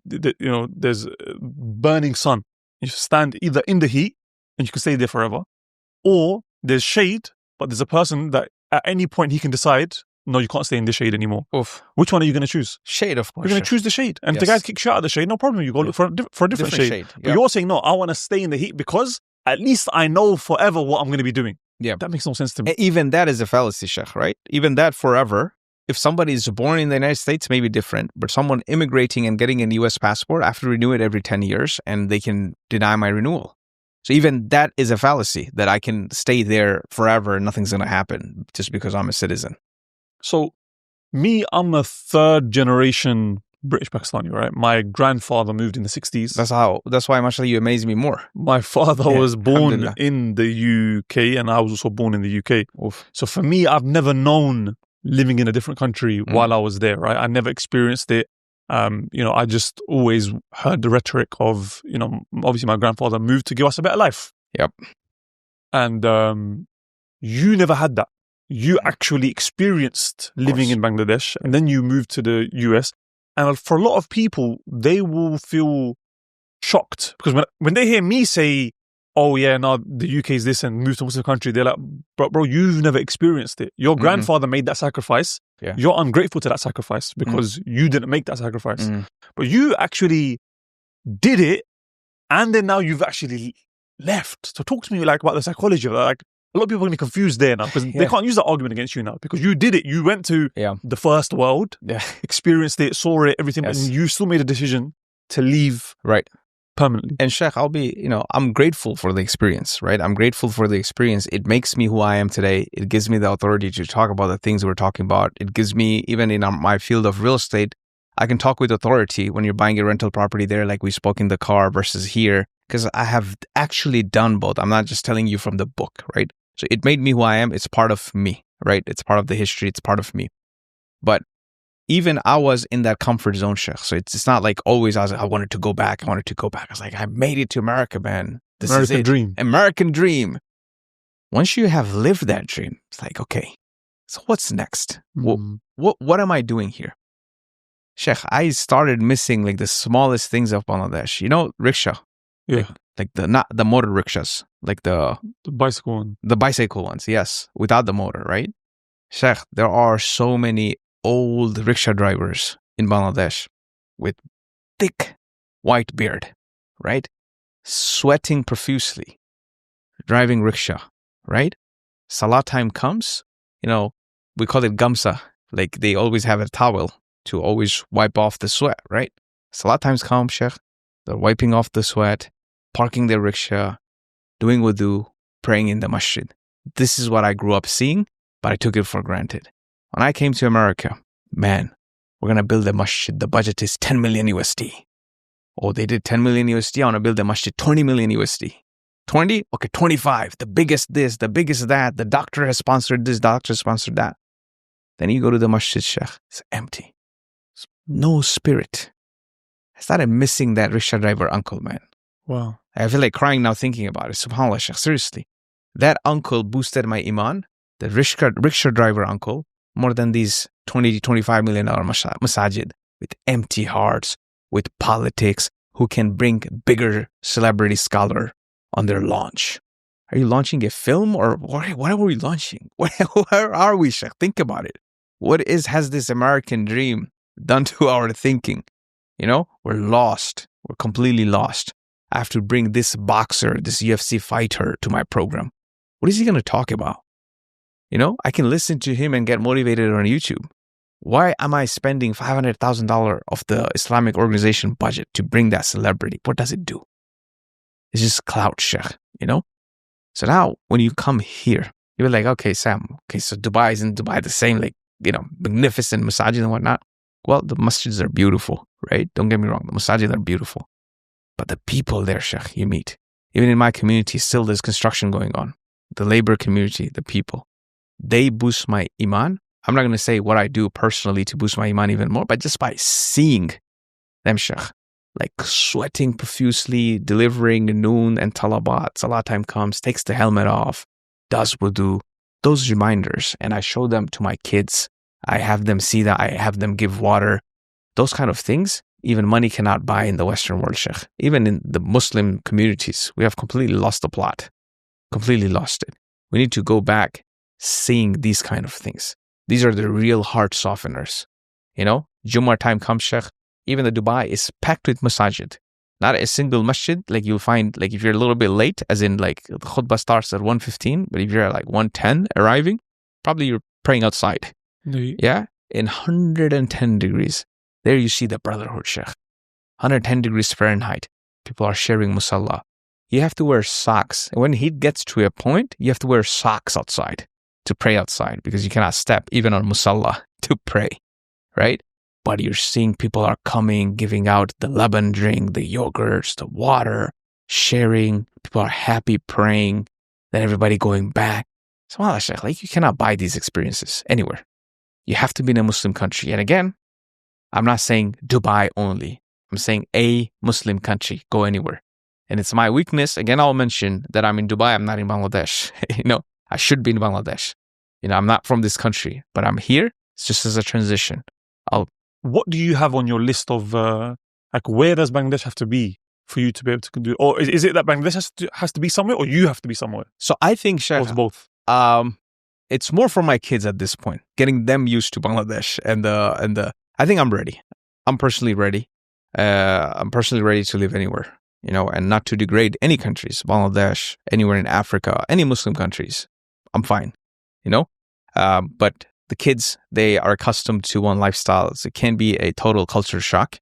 there's burning sun. You stand either in the heat and you can stay there forever, or there's shade, but there's a person that at any point he can decide, no, you can't stay in the shade anymore. Oof. Which one are you going to choose? Shade, of course. You're going to choose the shade. And if the guys kick you out of the shade, no problem. You go look for a different shade. But you're saying, no, I want to stay in the heat because at least I know forever what I'm going to be doing. Yeah. That makes no sense to me. And even that is a fallacy, Sheikh, right? Even that forever if somebody is born in the United States, maybe different, but someone immigrating and getting a US passport, I have to renew it every 10 years and they can deny my renewal. So even that is a fallacy that I can stay there forever and nothing's going to happen just because I'm a citizen. So me, I'm a third generation British Pakistani, right? My grandfather moved in the 60s. That's why actually you amaze me more. My father was born Alhamdulillah. in the UK and I was also born in the UK. Oof. So for me, I've never known living in a different country while I was there, right? I never experienced it. I just always heard the rhetoric of, obviously my grandfather moved to give us a better life. Yep. And you never had that. You actually experienced living in Bangladesh and then you moved to the US. And for a lot of people, they will feel shocked because when they hear me say, oh yeah, no, the UK is this and move to a Muslim country, they're like, bro, you've never experienced it. Your grandfather made that sacrifice. Yeah. You're ungrateful to that sacrifice because you didn't make that sacrifice. But you actually did it and then now you've actually left. So talk to me about the psychology of that. Like, a lot of people are going to be confused there now because they can't use that argument against you now because you did it. You went to the first world, experienced it, saw it, everything, and you still made a decision to leave permanently. And Sheikh, I'm grateful for the experience, right? I'm grateful for the experience. It makes me who I am today. It gives me the authority to talk about the things we're talking about. It gives me, even in my field of real estate, I can talk with authority when you're buying a rental property there, like we spoke in the car versus here, because I have actually done both. I'm not just telling you from the book, right? So it made me who I am. It's part of me, right? It's part of the history. It's part of me. But even I was in that comfort zone, Sheikh. So it's not like always I wanted to go back. I was like, I made it to America, man. This is it. Dream. American dream. Once you have lived that dream, it's like, okay, so what's next? What am I doing here? Sheikh, I started missing like the smallest things of Bangladesh. Rickshaw. Yeah. Not the motor rickshaws, like the bicycle one. The bicycle ones, yes, without the motor, right? Sheikh, there are so many old rickshaw drivers in Bangladesh with thick white beard, right? Sweating profusely, driving rickshaw, right? Salah time comes, we call it gamsa, like they always have a towel to always wipe off the sweat, right? Salah times come, Sheikh, they're wiping off the sweat, parking their rickshaw, doing wudu, praying in the masjid. This is what I grew up seeing, but I took it for granted. When I came to America, man, we're going to build a masjid. The budget is 10 million USD. Oh, they did 10 million USD. I want to build a masjid, 20 million USD. 20? Okay, 25. The biggest this, the biggest that. The doctor has sponsored this, doctor sponsored that. Then you go to the masjid, Sheikh. It's empty. No spirit. I started missing that rickshaw driver uncle, man. Wow. I feel like crying now thinking about it. SubhanAllah, Sheikh, seriously. That uncle boosted my iman, the rickshaw driver uncle, more than these $20, $25 million masajid with empty hearts, with politics, who can bring bigger celebrity scholar on their launch. Are you launching a film or what are we launching? Where are we, Sheikh? Think about it. Has this American dream done to our thinking? We're lost. We're completely lost. I have to bring this boxer, this UFC fighter to my program. What is he going to talk about? I can listen to him and get motivated on YouTube. Why am I spending $500,000 of the Islamic organization budget to bring that celebrity? What does it do? It's just clout, Sheikh, So now when you come here, you're like, okay, Sam, so Dubai isn't Dubai the same, magnificent masajid and whatnot? Well, the masjids are beautiful, right? Don't get me wrong. The masajid are beautiful. But the people there, Sheikh, you meet. Even in my community, still there's construction going on. The labor community, the people, they boost my iman. I'm not going to say what I do personally to boost my iman even more, but just by seeing them, Sheikh, like sweating profusely, delivering noon and talabat, salah time comes, takes the helmet off, does wudu, those reminders. And I show them to my kids. I have them see that. I have them give water. Those kind of things, even money cannot buy in the Western world, Sheikh. Even in the Muslim communities, we have completely lost the plot. Completely lost it. We need to go back seeing these kind of things. These are the real heart softeners. Jummah time comes, Sheikh. Even the Dubai is packed with masajid. Not a single masjid, like you'll find, like if you're a little bit late, as in like the khutbah starts at 1:15, but if you're at like 1:10 arriving, probably you're praying outside. Yeah? in 110 degrees. There you see the brotherhood, Sheikh. 110 degrees Fahrenheit. People are sharing musalla. You have to wear socks. When heat gets to a point, you have to wear socks outside to pray outside because you cannot step even on musalla to pray, right? But you're seeing people are coming, giving out the laban drink, the yogurts, the water, sharing. People are happy praying. Then everybody going back. SubhanAllah, Sheikh, like you cannot buy these experiences anywhere. You have to be in a Muslim country. And again, I'm not saying Dubai only. I'm saying a Muslim country. Go anywhere. And it's my weakness. Again, I'll mention that I'm in Dubai. I'm not in Bangladesh. I should be in Bangladesh. I'm not from this country, but I'm here. It's just as a transition. What do you have on your list of, where does Bangladesh have to be for you to be able to do? Or is it that Bangladesh has to be somewhere or you have to be somewhere? So I think, Sheikh, or it's both. It's more for my kids at this point, getting them used to Bangladesh and I think I'm ready. I'm personally ready. I'm personally ready to live anywhere, and not to degrade any countries, Bangladesh, anywhere in Africa, any Muslim countries. I'm fine, but the kids, they are accustomed to one lifestyle. So it can be a total culture shock.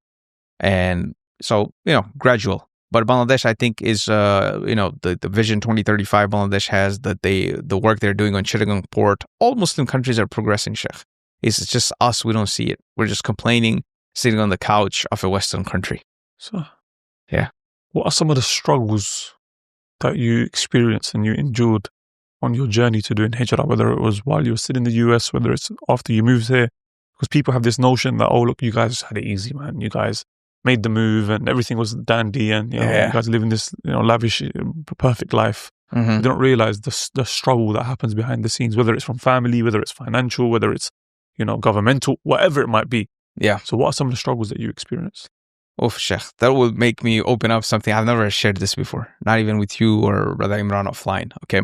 And so, gradual. But Bangladesh, I think, is, the Vision 2035 Bangladesh has, that the work they're doing on Chittagong port, all Muslim countries are progressing, Sheikh. It's just us, we don't see it. We're just complaining, sitting on the couch of a Western country. So, yeah. What are some of the struggles that you experienced and you endured on your journey to doing Hijrah, whether it was while you were still in the US, whether it's after you moved here? Because people have this notion that, oh, look, you guys had it easy, man. You guys made the move and everything was dandy and you guys are living this lavish, perfect life. Mm-hmm. They don't realize the struggle that happens behind the scenes, whether it's from family, whether it's financial, whether it's governmental, whatever it might be. Yeah. So what are some of the struggles that you experienced? Oh, Sheikh, that will make me open up something. I've never shared this before, not even with you or Brother Imran offline. Okay.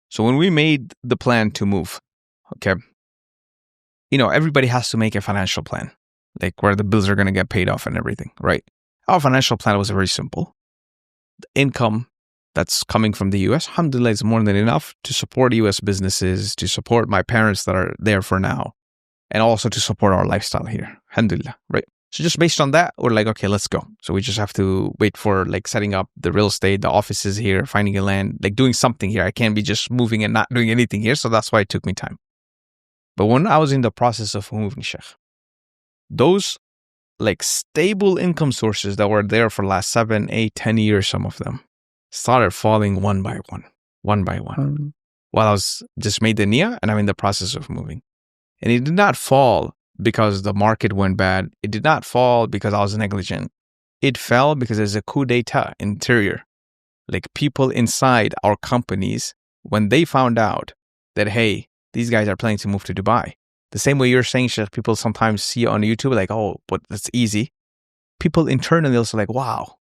So when we made the plan to move, okay, everybody has to make a financial plan, like where the bills are going to get paid off and everything, right? Our financial plan was very simple. The income that's coming from the US, alhamdulillah, is more than enough to support US businesses, to support my parents that are there for now, and also to support our lifestyle here, alhamdulillah, right? So just based on that, we're like, okay, let's go. So we just have to wait for setting up the real estate, the offices here, finding a land, doing something here. I can't be just moving and not doing anything here. So that's why it took me time. But when I was in the process of moving, Sheikh, those stable income sources that were there for the last 7, 8, 10 years, some of them started falling one by one. While I was just made the niyyah and I'm in the process of moving. And it did not fall because the market went bad. It did not fall because I was negligent. It fell because there's a coup d'etat interior. People inside our companies, when they found out that, hey, these guys are planning to move to Dubai. The same way you're saying, Sheikh, people sometimes see on YouTube oh, but that's easy. People internally also wow.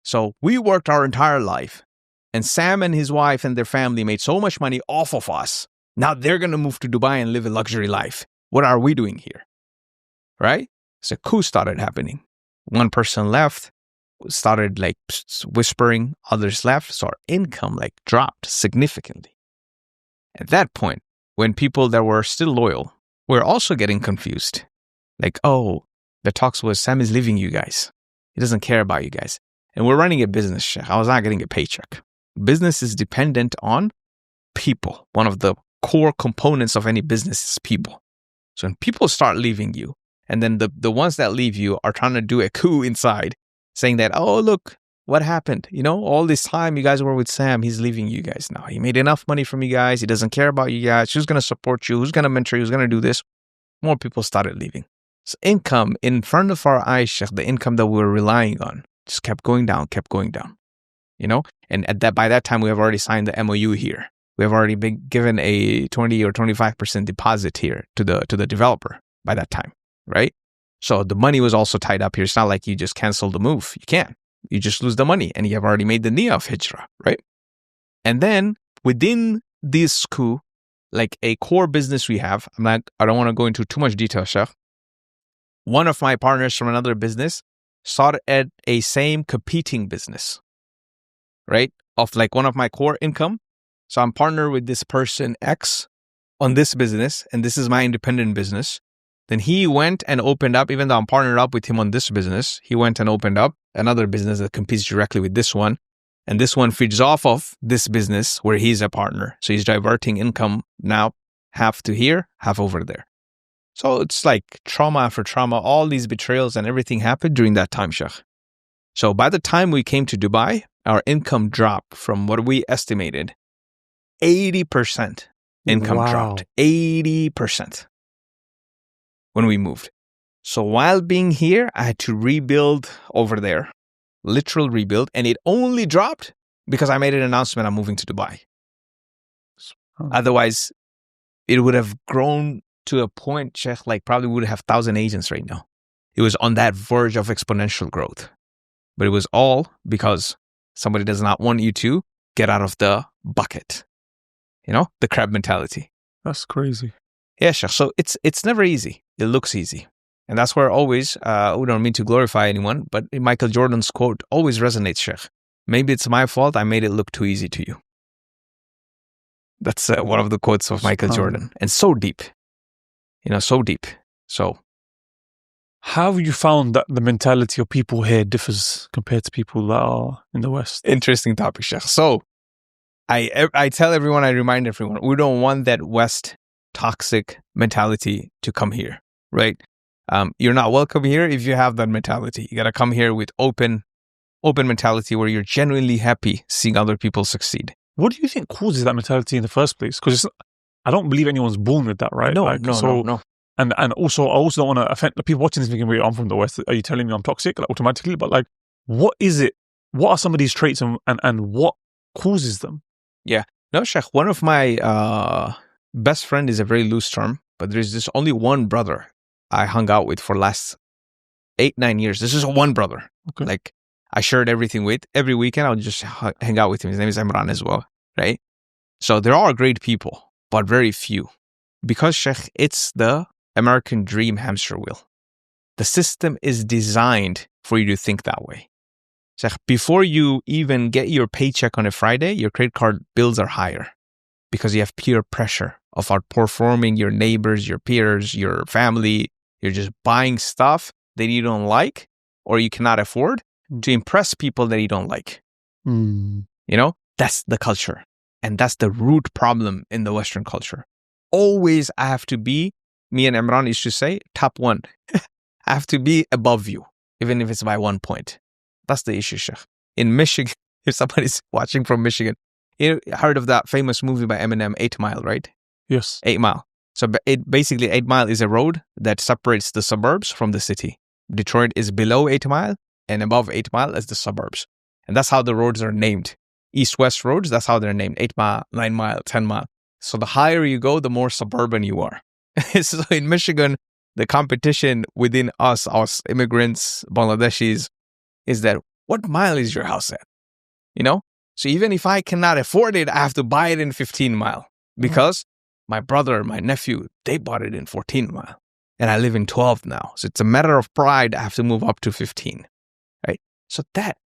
So we worked our entire life and Sam and his wife and their family made so much money off of us. Now they're going to move to Dubai and live a luxury life. What are we doing here? Right? So coup started happening. One person left, started whispering, others left. So our income dropped significantly. At that point, when people that were still loyal were also getting confused. Oh, the talks was Sam is leaving you guys. He doesn't care about you guys. And we're running a business, Sheikh. I was not getting a paycheck. Business is dependent on people. One of the core components of any business is people. So when people start leaving you, and then the ones that leave you are trying to do a coup inside, saying that, oh, look, what happened? All this time you guys were with Sam, he's leaving you guys now. He made enough money from you guys. He doesn't care about you guys. Who's going to support you? Who's going to mentor you? Who's going to do this? More people started leaving. So income in front of our eyes, Sheikh, the income that we were relying on just kept going down. And by that time, we have already signed the MOU here. We have already been given a 20 or 25% deposit here to the developer by that time, right? So the money was also tied up here. It's not like you just cancel the move. You can't. You just lose the money and you have already made the niyyah of Hijrah, right? And then within this coup, a core business we have, I don't want to go into too much detail, Sheikh. One of my partners from another business started at a same competing business, right? Of one of my core income. So I'm partnered with this person X on this business, and this is my independent business. Then he went and opened up, even though I'm partnered up with him on this business, he went and opened up another business that competes directly with this one. And this one feeds off of this business where he's a partner. So he's diverting income now, half to here, half over there. So it's like trauma after trauma. All these betrayals and everything happened during that time, Sheikh. So by the time we came to Dubai, our income dropped from what we estimated, 80% income dropped. 80%. When we moved. So while being here, I had to rebuild over there, literal rebuild, and it only dropped because I made an announcement I'm moving to Dubai. Otherwise, it would have grown to a point, Sheikh, like probably would have 1,000 agents right now. It was on that verge of exponential growth. But it was all because somebody does not want you to get out of the bucket. You know, the crab mentality. That's crazy. Yeah, Sheikh. So it's never easy. It looks easy. And that's where always, we don't mean to glorify anyone, but Michael Jordan's quote always resonates, Sheikh. Maybe it's my fault I made it look too easy to you. That's one of the quotes of Michael Jordan. And so deep. You know, so deep. So. How have you found that the mentality of people here differs compared to people that are in the West? Interesting topic, Sheikh. So, I tell everyone, I remind everyone, we don't want that West toxic mentality to come here, right? You're not welcome here if you have that mentality. You got to come here with open mentality where you're genuinely happy seeing other people succeed. What do you think causes that mentality in the first place? Because I don't believe anyone's born with that, right? No. And also, I also don't want to offend the people watching this thinking, wait, I'm from the West. Are you telling me I'm toxic like, automatically? But like, what is it? What are some of these traits and what causes them? Yeah. No, Sheikh, one of my best friend is a very loose term, but there's just only one brother I hung out with for last 8-9 years. This is one brother. Okay. Like I shared everything with. Every weekend I would just hang out with him. His name is Imran as well, right? So there are great people, but very few. Because, Sheikh, it's the American dream hamster wheel. The system is designed for you to think that way. Sheikh, before you even get your paycheck on a Friday, your credit card bills are higher because you have peer pressure of outperforming your neighbors, your peers, your family. You're just buying stuff that you don't like or you cannot afford to impress people that you don't like. You know, that's the culture. And that's the root problem in the Western culture. Always I have to be, me and Imran used to say, top one. I have to be above you, even if it's by 1 point. That's the issue, Sheikh. In Michigan, if somebody's watching from Michigan, you heard of that famous movie by Eminem, 8 Mile, right? Yes. 8 Mile. So basically 8 Mile is a road that separates the suburbs from the city. Detroit is below 8 Mile and above 8 Mile is the suburbs. And that's how the roads are named. East-west roads, that's how they're named. 8 Mile, 9 Mile, 10 Mile. So the higher you go, the more suburban you are. So in Michigan, the competition within us immigrants, Bangladeshis, is that what mile is your house at? You know? So even if I cannot afford it, I have to buy it in 15 mile because my brother, my nephew, they bought it in 14 mile and I live in 12 now. So it's a matter of pride. I have to move up to 15, right? So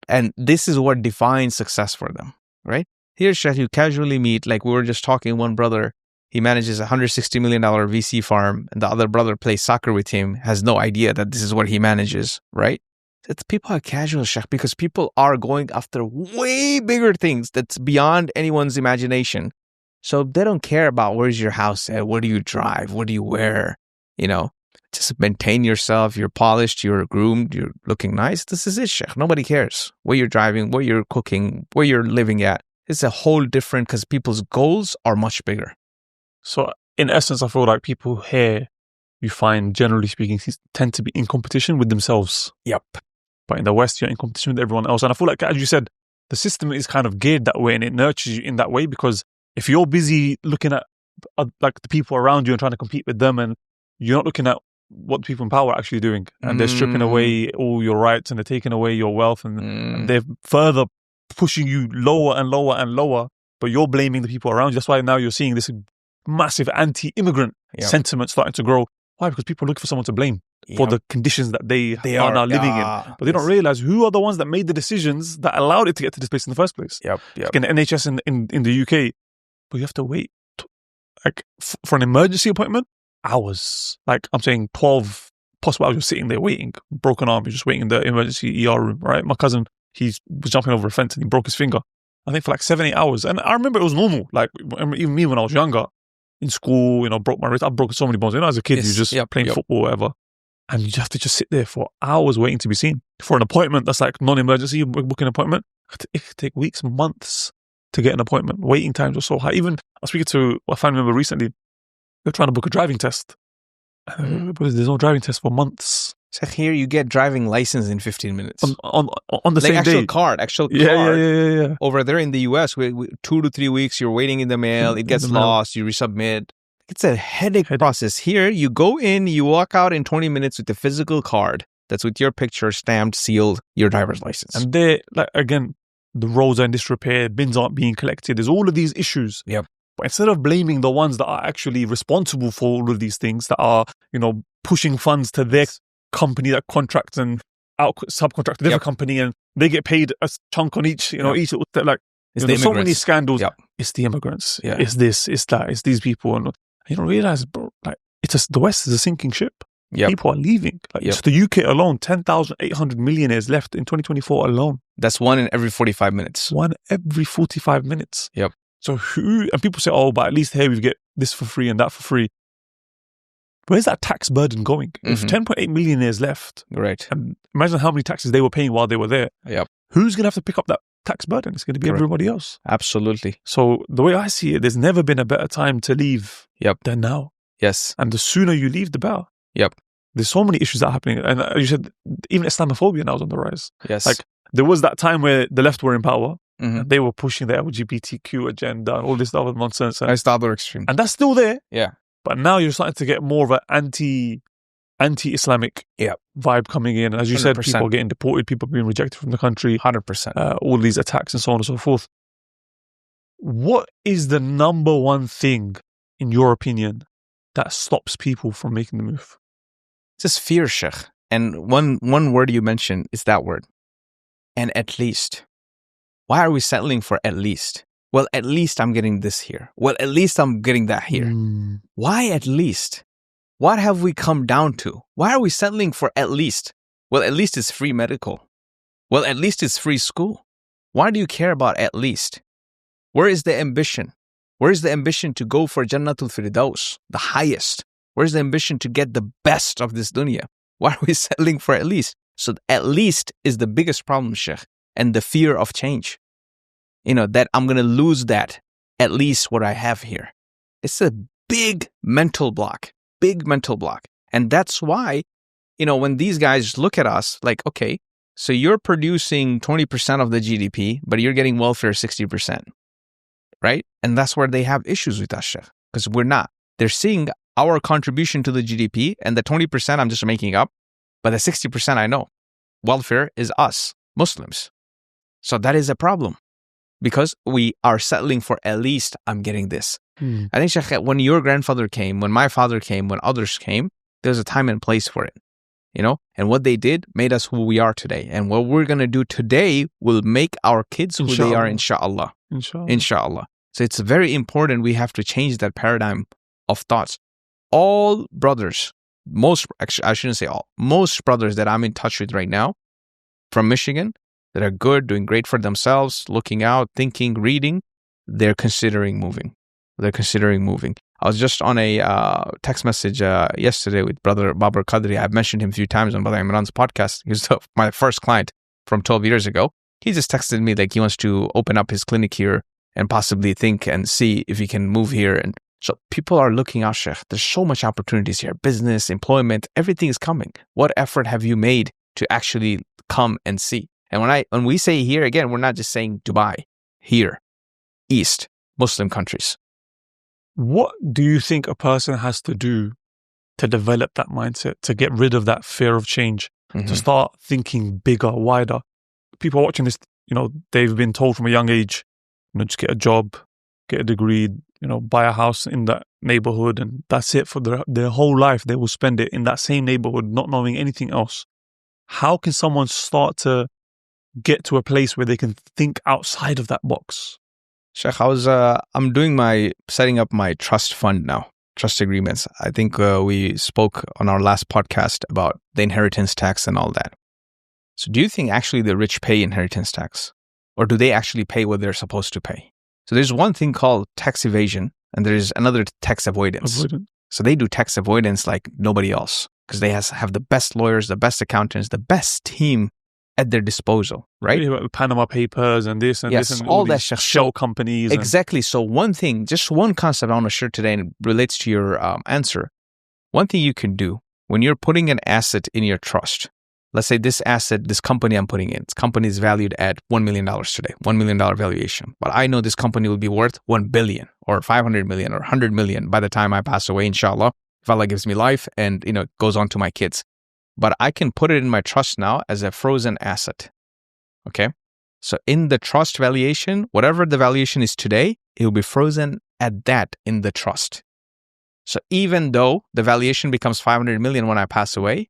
and this is what defines success for them, right? Here, Sheikh, you casually meet, like we were just talking, one brother, he manages a $160 million VC farm and the other brother plays soccer with him, has no idea that this is what he manages, right? It's people are casual, Sheikh, because people are going after way bigger things that's beyond anyone's imagination. So they don't care about where's your house at, what do you drive, what do you wear, you know, just maintain yourself, you're polished, you're groomed, you're looking nice. This is it, Sheikh. Nobody cares what you're driving, what you're cooking, where you're living at. It's a whole different, because people's goals are much bigger. So in essence, I feel like people here, you find, generally speaking, tend to be in competition with themselves. Yep. But in the West, you're in competition with everyone else. And I feel like, as you said, the system is kind of geared that way and it nurtures you in that way, because if you're busy looking at like the people around you and trying to compete with them, and you're not looking at what the people in power are actually doing, and they're stripping away all your rights and they're taking away your wealth and they're further pushing you lower and lower and lower, but you're blaming the people around you. That's why now you're seeing this massive anti-immigrant sentiment starting to grow. Why? Because people are looking for someone to blame for the conditions that they are now living in. But they don't realize who are the ones that made the decisions that allowed it to get to this place in the first place. Yep. Like in the NHS in the UK, but you have to wait for an emergency appointment. hours. Like I'm saying 12 possible hours. You're sitting there waiting, broken arm, you're just waiting in the emergency ER room, right? My cousin, he was jumping over a fence and he broke his finger. I think for like 7-8 hours. And I remember it was normal. Like even me when I was younger, in school, broke my wrist. I've broken so many bones. As a kid, you're just playing football or whatever. And you have to just sit there for hours waiting to be seen. For an appointment that's like non-emergency, you book an appointment, it could take weeks, months to get an appointment. Waiting times are so high. Even I was speaking to a family member recently, they're trying to book a driving test. But there's no driving test for months. So here you get driving license in 15 minutes. On the same actual day. card. Yeah. Over there in the US, 2 to 3 weeks, you're waiting in the mail. It gets lost. You resubmit. It's a headache process. Here, you go in, you walk out in 20 minutes with the physical card. That's with your picture stamped, sealed, your driver's license. And they, like, again, the roads are in disrepair, bins aren't being collected. There's all of these issues. Yep. But instead of blaming the ones that are actually responsible for all of these things, that are, pushing funds to their company that contracts and subcontract to their company, and they get paid a chunk on each, each, like, there's so many scandals. Yep. It's the immigrants. Yeah. It's this, it's that, it's these people. And you don't realize, bro, like, the West is a sinking ship. Yep. People are leaving. Like, just the UK alone, 10,800 millionaires left in 2024 alone. That's one in every 45 minutes. One every 45 minutes. Yep. So and people say, but at least here we get this for free and that for free. Where's that tax burden going? If 10.8 millionaires left, right? And imagine how many taxes they were paying while they were there. Yep. Who's going to have to pick up that tax burden? It's going to be everybody else. Absolutely. So the way I see it, there's never been a better time to leave than now. Yes. And the sooner you leave, the better. Yep. There's so many issues that are happening. And you said even Islamophobia now is on the rise. Yes. Like there was that time where the left were in power. And they were pushing the LGBTQ agenda and all this other nonsense. And it's the other extreme. And that's still there. Yeah. But now you're starting to get more of an anti-Islamic vibe coming in. And as you 100%. Said, people are getting deported, people being rejected from the country. 100%. All these attacks and so on and so forth. What is the number one thing, in your opinion, that stops people from making the move? Just fear, Sheikh. And one word you mentioned is that word. And at least. Why are we settling for at least? Well, at least I'm getting this here. Well, at least I'm getting that here. Why at least? What have we come down to? Why are we settling for at least? Well, at least it's free medical. Well, at least it's free school. Why do you care about at least? Where is the ambition? Where is the ambition to go for Jannatul Firdaus, the highest? Where's the ambition to get the best of this dunya? Why are we settling for at least? So at least is the biggest problem, Sheikh, and the fear of change. That I'm going to lose that, at least what I have here. It's a big mental block. And that's why, when these guys look at us like, okay, so you're producing 20% of the GDP, but you're getting welfare 60%, right? And that's where they have issues with us, Sheikh, because we're not. They're seeing our contribution to the GDP, and the 20% I'm just making up, but the 60% I know. Welfare is us, Muslims. So that is a problem. Because we are settling for at least I'm getting this. I think, Sheikh, when your grandfather came, when my father came, when others came, there's a time and place for it. And what they did made us who we are today. And what we're going to do today will make our kids who they are, inshallah. Inshallah. So it's very important we have to change that paradigm of thoughts. All brothers, I shouldn't say all, most brothers that I'm in touch with right now from Michigan, that are good, doing great for themselves, looking out, thinking, reading, they're considering moving. I was just on a text message yesterday with Brother Abubakr Qadri. I've mentioned him a few times on Brother Imran's podcast. He was my first client from 12 years ago. He just texted me like he wants to open up his clinic here and possibly think and see if he can move here. And so people are looking out, Sheikh. There's so much opportunities here. Business, employment, everything is coming. What effort have you made to actually come and see? And when we say here, again, we're not just saying Dubai, here, East, Muslim countries. What do you think a person has to do to develop that mindset, to get rid of that fear of change, to start thinking bigger, wider? People are watching this, they've been told from a young age, just get a job, get a degree, buy a house in that neighborhood, and that's it for their whole life. They will spend it in that same neighborhood, not knowing anything else. How can someone start to get to a place where they can think outside of that box? Sheikh, I'm setting up my trust fund now. trust agreements. I think we spoke on our last podcast about the inheritance tax and all that. So do you think actually the rich pay inheritance tax? Or do they actually pay what they're supposed to pay? So there's one thing called tax evasion, and there's another tax avoidance. So they do tax avoidance like nobody else, because they have the best lawyers, the best accountants, the best team at their disposal, right? Panama Papers and this and yes, this and all that shell companies. Exactly. So one thing, just one concept I want to share today, and it relates to your answer. One thing you can do when you're putting an asset in your trust, let's say this asset, this company I'm putting in, this company is valued at $1 million today, $1 million valuation. But I know this company will be worth 1 billion or 500 million or 100 million by the time I pass away, inshallah, if Allah gives me life and, it goes on to my kids. But I can put it in my trust now as a frozen asset. Okay. So in the trust valuation, whatever the valuation is today, it will be frozen at that in the trust. So even though the valuation becomes 500 million when I pass away,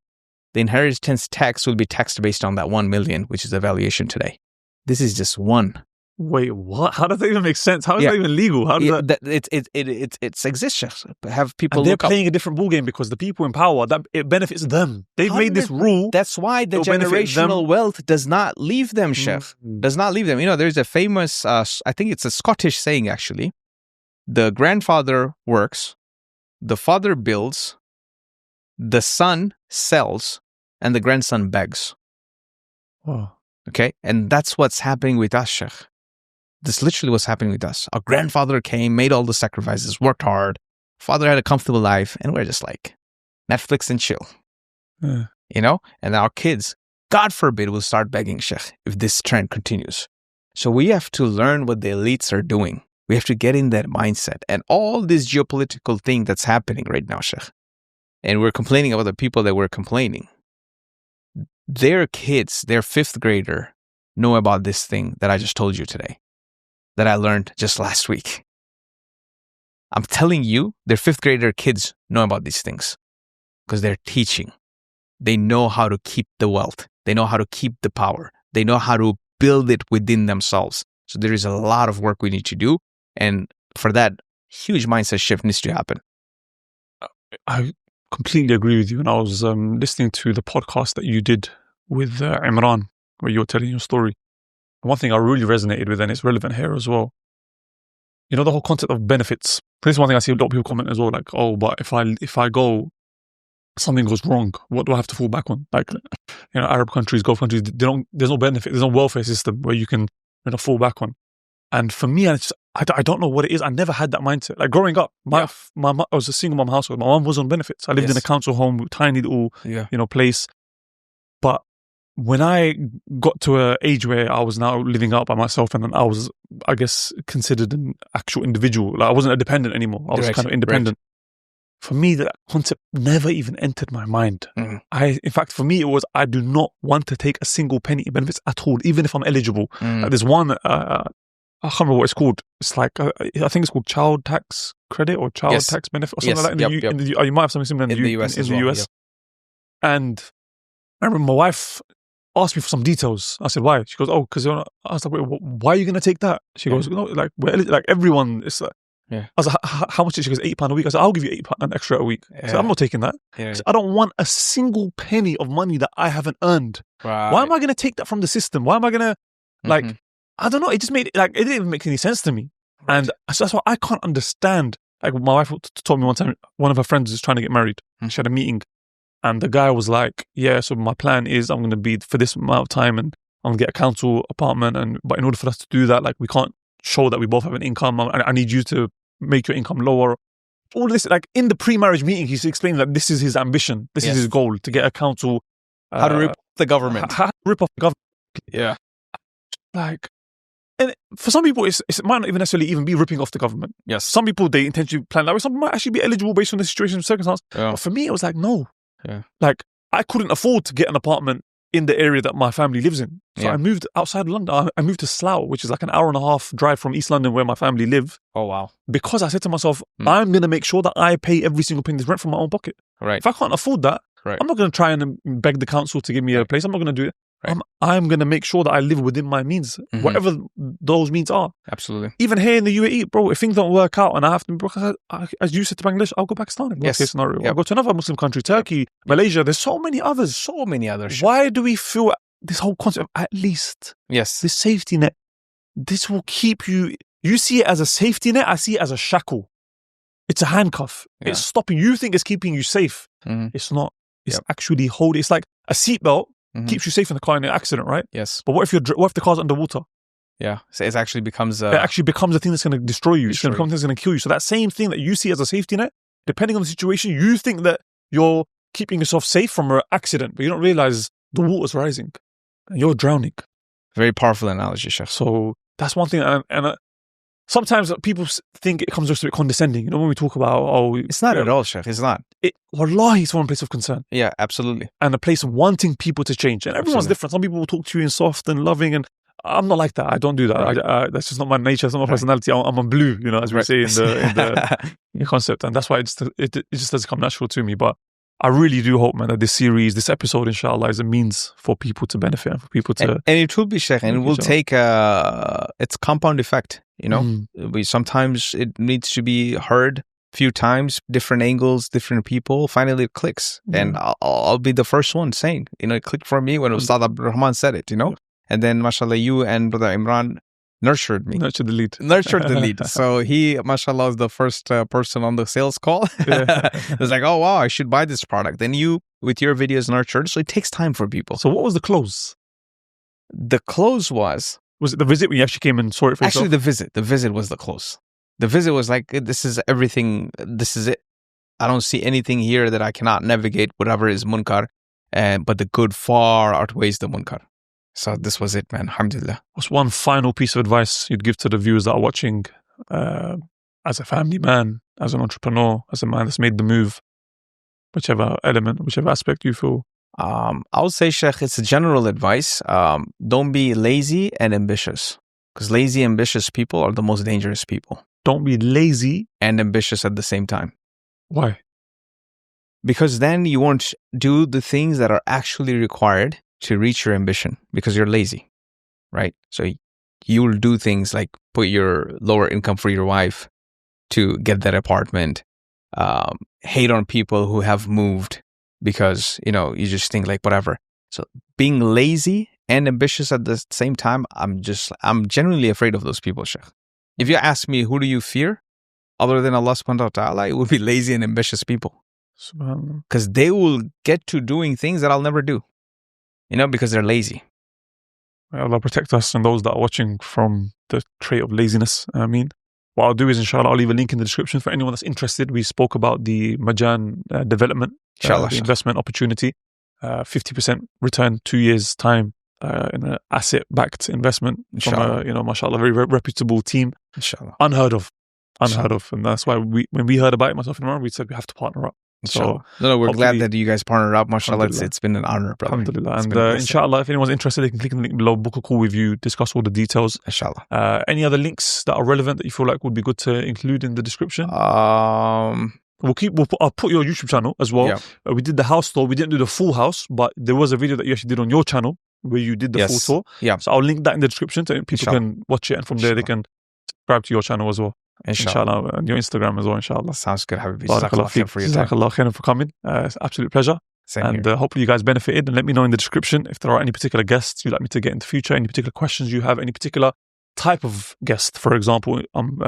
the inheritance tax will be taxed based on that 1 million, which is the valuation today. This is just one. Wait, what? How does that even make sense? How is that even legal? How does that? It exists. Have people and they're look up. playing a different ballgame because the people in power, that it benefits them. They've made this rule. That's why the generational wealth does not leave them, Sheikh. Does not leave them. There's a famous, I think it's a Scottish saying actually. The grandfather works, the father builds, the son sells, and the grandson begs. Wow. Okay? And that's what's happening with us, Sheikh. This literally what's happening with us. Our grandfather came, made all the sacrifices, worked hard. Father had a comfortable life, and we're just like Netflix and chill. Yeah. And our kids, God forbid, will start begging, Sheikh, if this trend continues. So we have to learn what the elites are doing. We have to get in that mindset. And all this geopolitical thing that's happening right now, Sheikh, and we're complaining about the people that we're complaining. Their kids, their 5th grader, know about this thing that I just told you today, that I learned just last week. I'm telling you, their 5th grader kids know about these things because they're teaching. They know how to keep the wealth. They know how to keep the power. They know how to build it within themselves. So there is a lot of work we need to do. And for that, huge mindset shift needs to happen. I completely agree with you. And I was listening to the podcast that you did with Imran, where you were telling your story. One thing I really resonated with, and it's relevant here as well. The whole concept of benefits. This is one thing I see a lot of people comment as well, like, oh, but if I go, something goes wrong, what do I have to fall back on? Like, Arab countries, Gulf countries, there's no benefit, there's no welfare system where you can fall back on. And for me, I don't know what it is. I never had that mindset. Like growing up, my mom, I was a single mom household. My mom was on benefits. I lived in a council home, tiny little, place. But when I got to an age where I was now living out by myself, and then I was, I guess, considered an actual individual. Like I wasn't a dependent anymore. I was kind of independent. Right. For me, that concept never even entered my mind. Mm-hmm. In fact, for me, it was, I do not want to take a single penny in benefits at all, even if I'm eligible. Like there's one, I can't remember what it's called. It's like, I think it's called child tax credit or child tax benefit or something like that. You might have something similar in the US. In the US. Yeah. And I remember my wife asked me for some details. I said, why? She goes, oh, because I was like, wait, why are you going to take that? She goes, no, like everyone, it's like, I was like, how much is it? She goes, £8 a week. I said, I'll give you £8 extra a week. I said, I'm not taking that. Yeah. I don't want a single penny of money that I haven't earned. Right. Why am I going to take that from the system? Why am I going to, I don't know. It just made it it didn't even make any sense to me. Right. And so that's why I can't understand. Like my wife told me one time, one of her friends is trying to get married. She had a meeting, and the guy was like, "Yeah, so my plan is I'm going to be for this amount of time, and I'm going to get a council apartment. But in order for us to do that, like we can't show that we both have an income. I need you to make your income lower." All this, like in the pre-marriage meeting, he's explaining that this is his ambition, this is his goal, to get a council. How to rip off the government. How to rip off the government. Yeah. Like. And for some people, it might not even necessarily even be ripping off the government. Yes. Some people, they intentionally plan that way. Some might actually be eligible based on the situation and circumstance. Yeah. But for me, it was like, no. Yeah. Like, I couldn't afford to get an apartment in the area that my family lives in. So I moved outside London. I moved to Slough, which is like an hour and a half drive from East London where my family live. Oh, wow. Because I said to myself, I'm going to make sure that I pay every single penny's rent from my own pocket. Right. If I can't afford that, I'm not going to try and beg the council to give me a place. I'm not going to do it. Right. I'm going to make sure that I live within my means, whatever those means are. Absolutely. Even here in the UAE, bro, if things don't work out and I have to, as you said to Bangladesh, I'll go Pakistan. Worst case scenario. Yep. I'll go to another Muslim country, Turkey, Malaysia. There's so many others. So many others. Why do we feel this whole concept of at least Yes. this safety net? This will keep you. You see it as a safety net. I see it as a shackle. It's a handcuff. Yeah. It's stopping. You think it's keeping you safe. It's not. It's actually holding. It's like a seatbelt keeps you safe in the car in an accident, right? Yes. But what if the car's underwater? Yeah. So it actually becomes it actually becomes a thing that's going to destroy you. It's going to become a thing that's going to kill you. So that same thing that you see as a safety net, depending on the situation, you think that you're keeping yourself safe from an accident, but you don't realize the water's rising and you're drowning. Very powerful analogy, Sheikh. So that's one thing. And sometimes people think it comes just a bit condescending. You know, when we talk about, it's not at all, Sheikh. It's not. Wallahi, it's one place of concern. Yeah, absolutely. And a place of wanting people to change. And everyone's different. Some people will talk to you in soft and loving, and I'm not like that. I don't do that. Right. That's just not my nature. It's not my personality. I'm a blue, you know, as we say in the concept. And that's why it just doesn't come natural to me. But I really do hope, man, that this episode, inshallah, is a means for people to benefit and for people to... And it will be, Sheikh, and it will take its compound effect, you know? Sometimes it needs to be heard a few times, different angles, different people. Finally, it clicks. And I'll be the first one saying, you know, it clicked for me when Ustad Abdul Rahman said it, you know? And then, mashallah, you and Brother Imran nurtured me. Nurtured the lead. Nurtured the lead. So he, mashallah, is the first person on the sales call. It's like, oh, wow, I should buy this product. Then you, with your videos, nurtured. So it takes time for people. So what was the close? The close was... Was it the visit when you actually came and saw it for yourself? Actually, the visit was the close. The visit was like, this is everything. This is it. I don't see anything here that I cannot navigate whatever is munkar. But the good far outweighs the munkar. So this was it, man. Alhamdulillah. What's one final piece of advice you'd give to the viewers that are watching as a family man, as an entrepreneur, as a man that's made the move, whichever element, whichever aspect you feel? I would say, Sheikh, it's a general advice. Don't be lazy and ambitious, because lazy, ambitious people are the most dangerous people. Don't be lazy and ambitious at the same time. Why? Because then you won't do the things that are actually required to reach your ambition, because you're lazy, right? So you will do things like put your lower income for your wife to get that apartment, hate on people who have moved because, you know, you just think like whatever. So being lazy and ambitious at the same time, I'm genuinely afraid of those people, Sheikh. If you ask me, who do you fear other than Allah subhanahu wa ta'ala, it would be lazy and ambitious people. Because they will get to doing things that I'll never do. You know, because they're lazy. May Allah protect us and those that are watching from the trait of laziness. I mean, what I'll do is, inshallah, I'll leave a link in the description for anyone that's interested. We spoke about the Majan development, the investment opportunity, 50% return, 2 years time in an asset-backed investment from a, mashallah, very reputable team. Inshallah. Unheard of. And that's why when we heard about it, myself and Imran, we said we have to partner up. So we're glad that you guys partnered up. Mashallah, it's been an honor, brother. Alhamdulillah. And inshallah, if anyone's interested, they can click on the link below, book a call with you, discuss all the details. Inshallah. Any other links that are relevant that you feel like would be good to include in the description? I'll put your YouTube channel as well. Yeah. We did the house tour. We didn't do the full house, but there was a video that you actually did on your channel where you did the full tour. Yeah. So I'll link that in the description so people can watch it, and from there they can subscribe to your channel as well. Inshallah, and your Instagram as well, inshallah. Sounds good, Habibi. Jazakallah khair for your time. Jazakallah khair for coming. It's an absolute pleasure. Same here. Hopefully you guys benefited, and let me know in the description if there are any particular guests you'd like me to get in the future, any particular questions you have, any particular type of guest. For example, I'm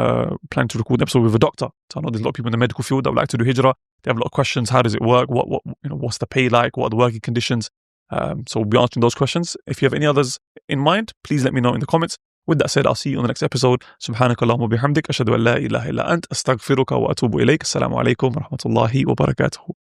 planning to record an episode with a doctor. So I know there's a lot of people in the medical field that would like to do Hijrah. They have a lot of questions. How does it work? What's the pay like? What are the working conditions? So we'll be answering those questions. If you have any others in mind, please let me know in the comments. With that said, I'll see you on the next episode. Subhanakallahumma bihamdik. Ashhadu an la ilaha illa ant. Astaghfiruka wa atubu ilayk. Assalamu alaikum wa rahmatullahi wa barakatuh.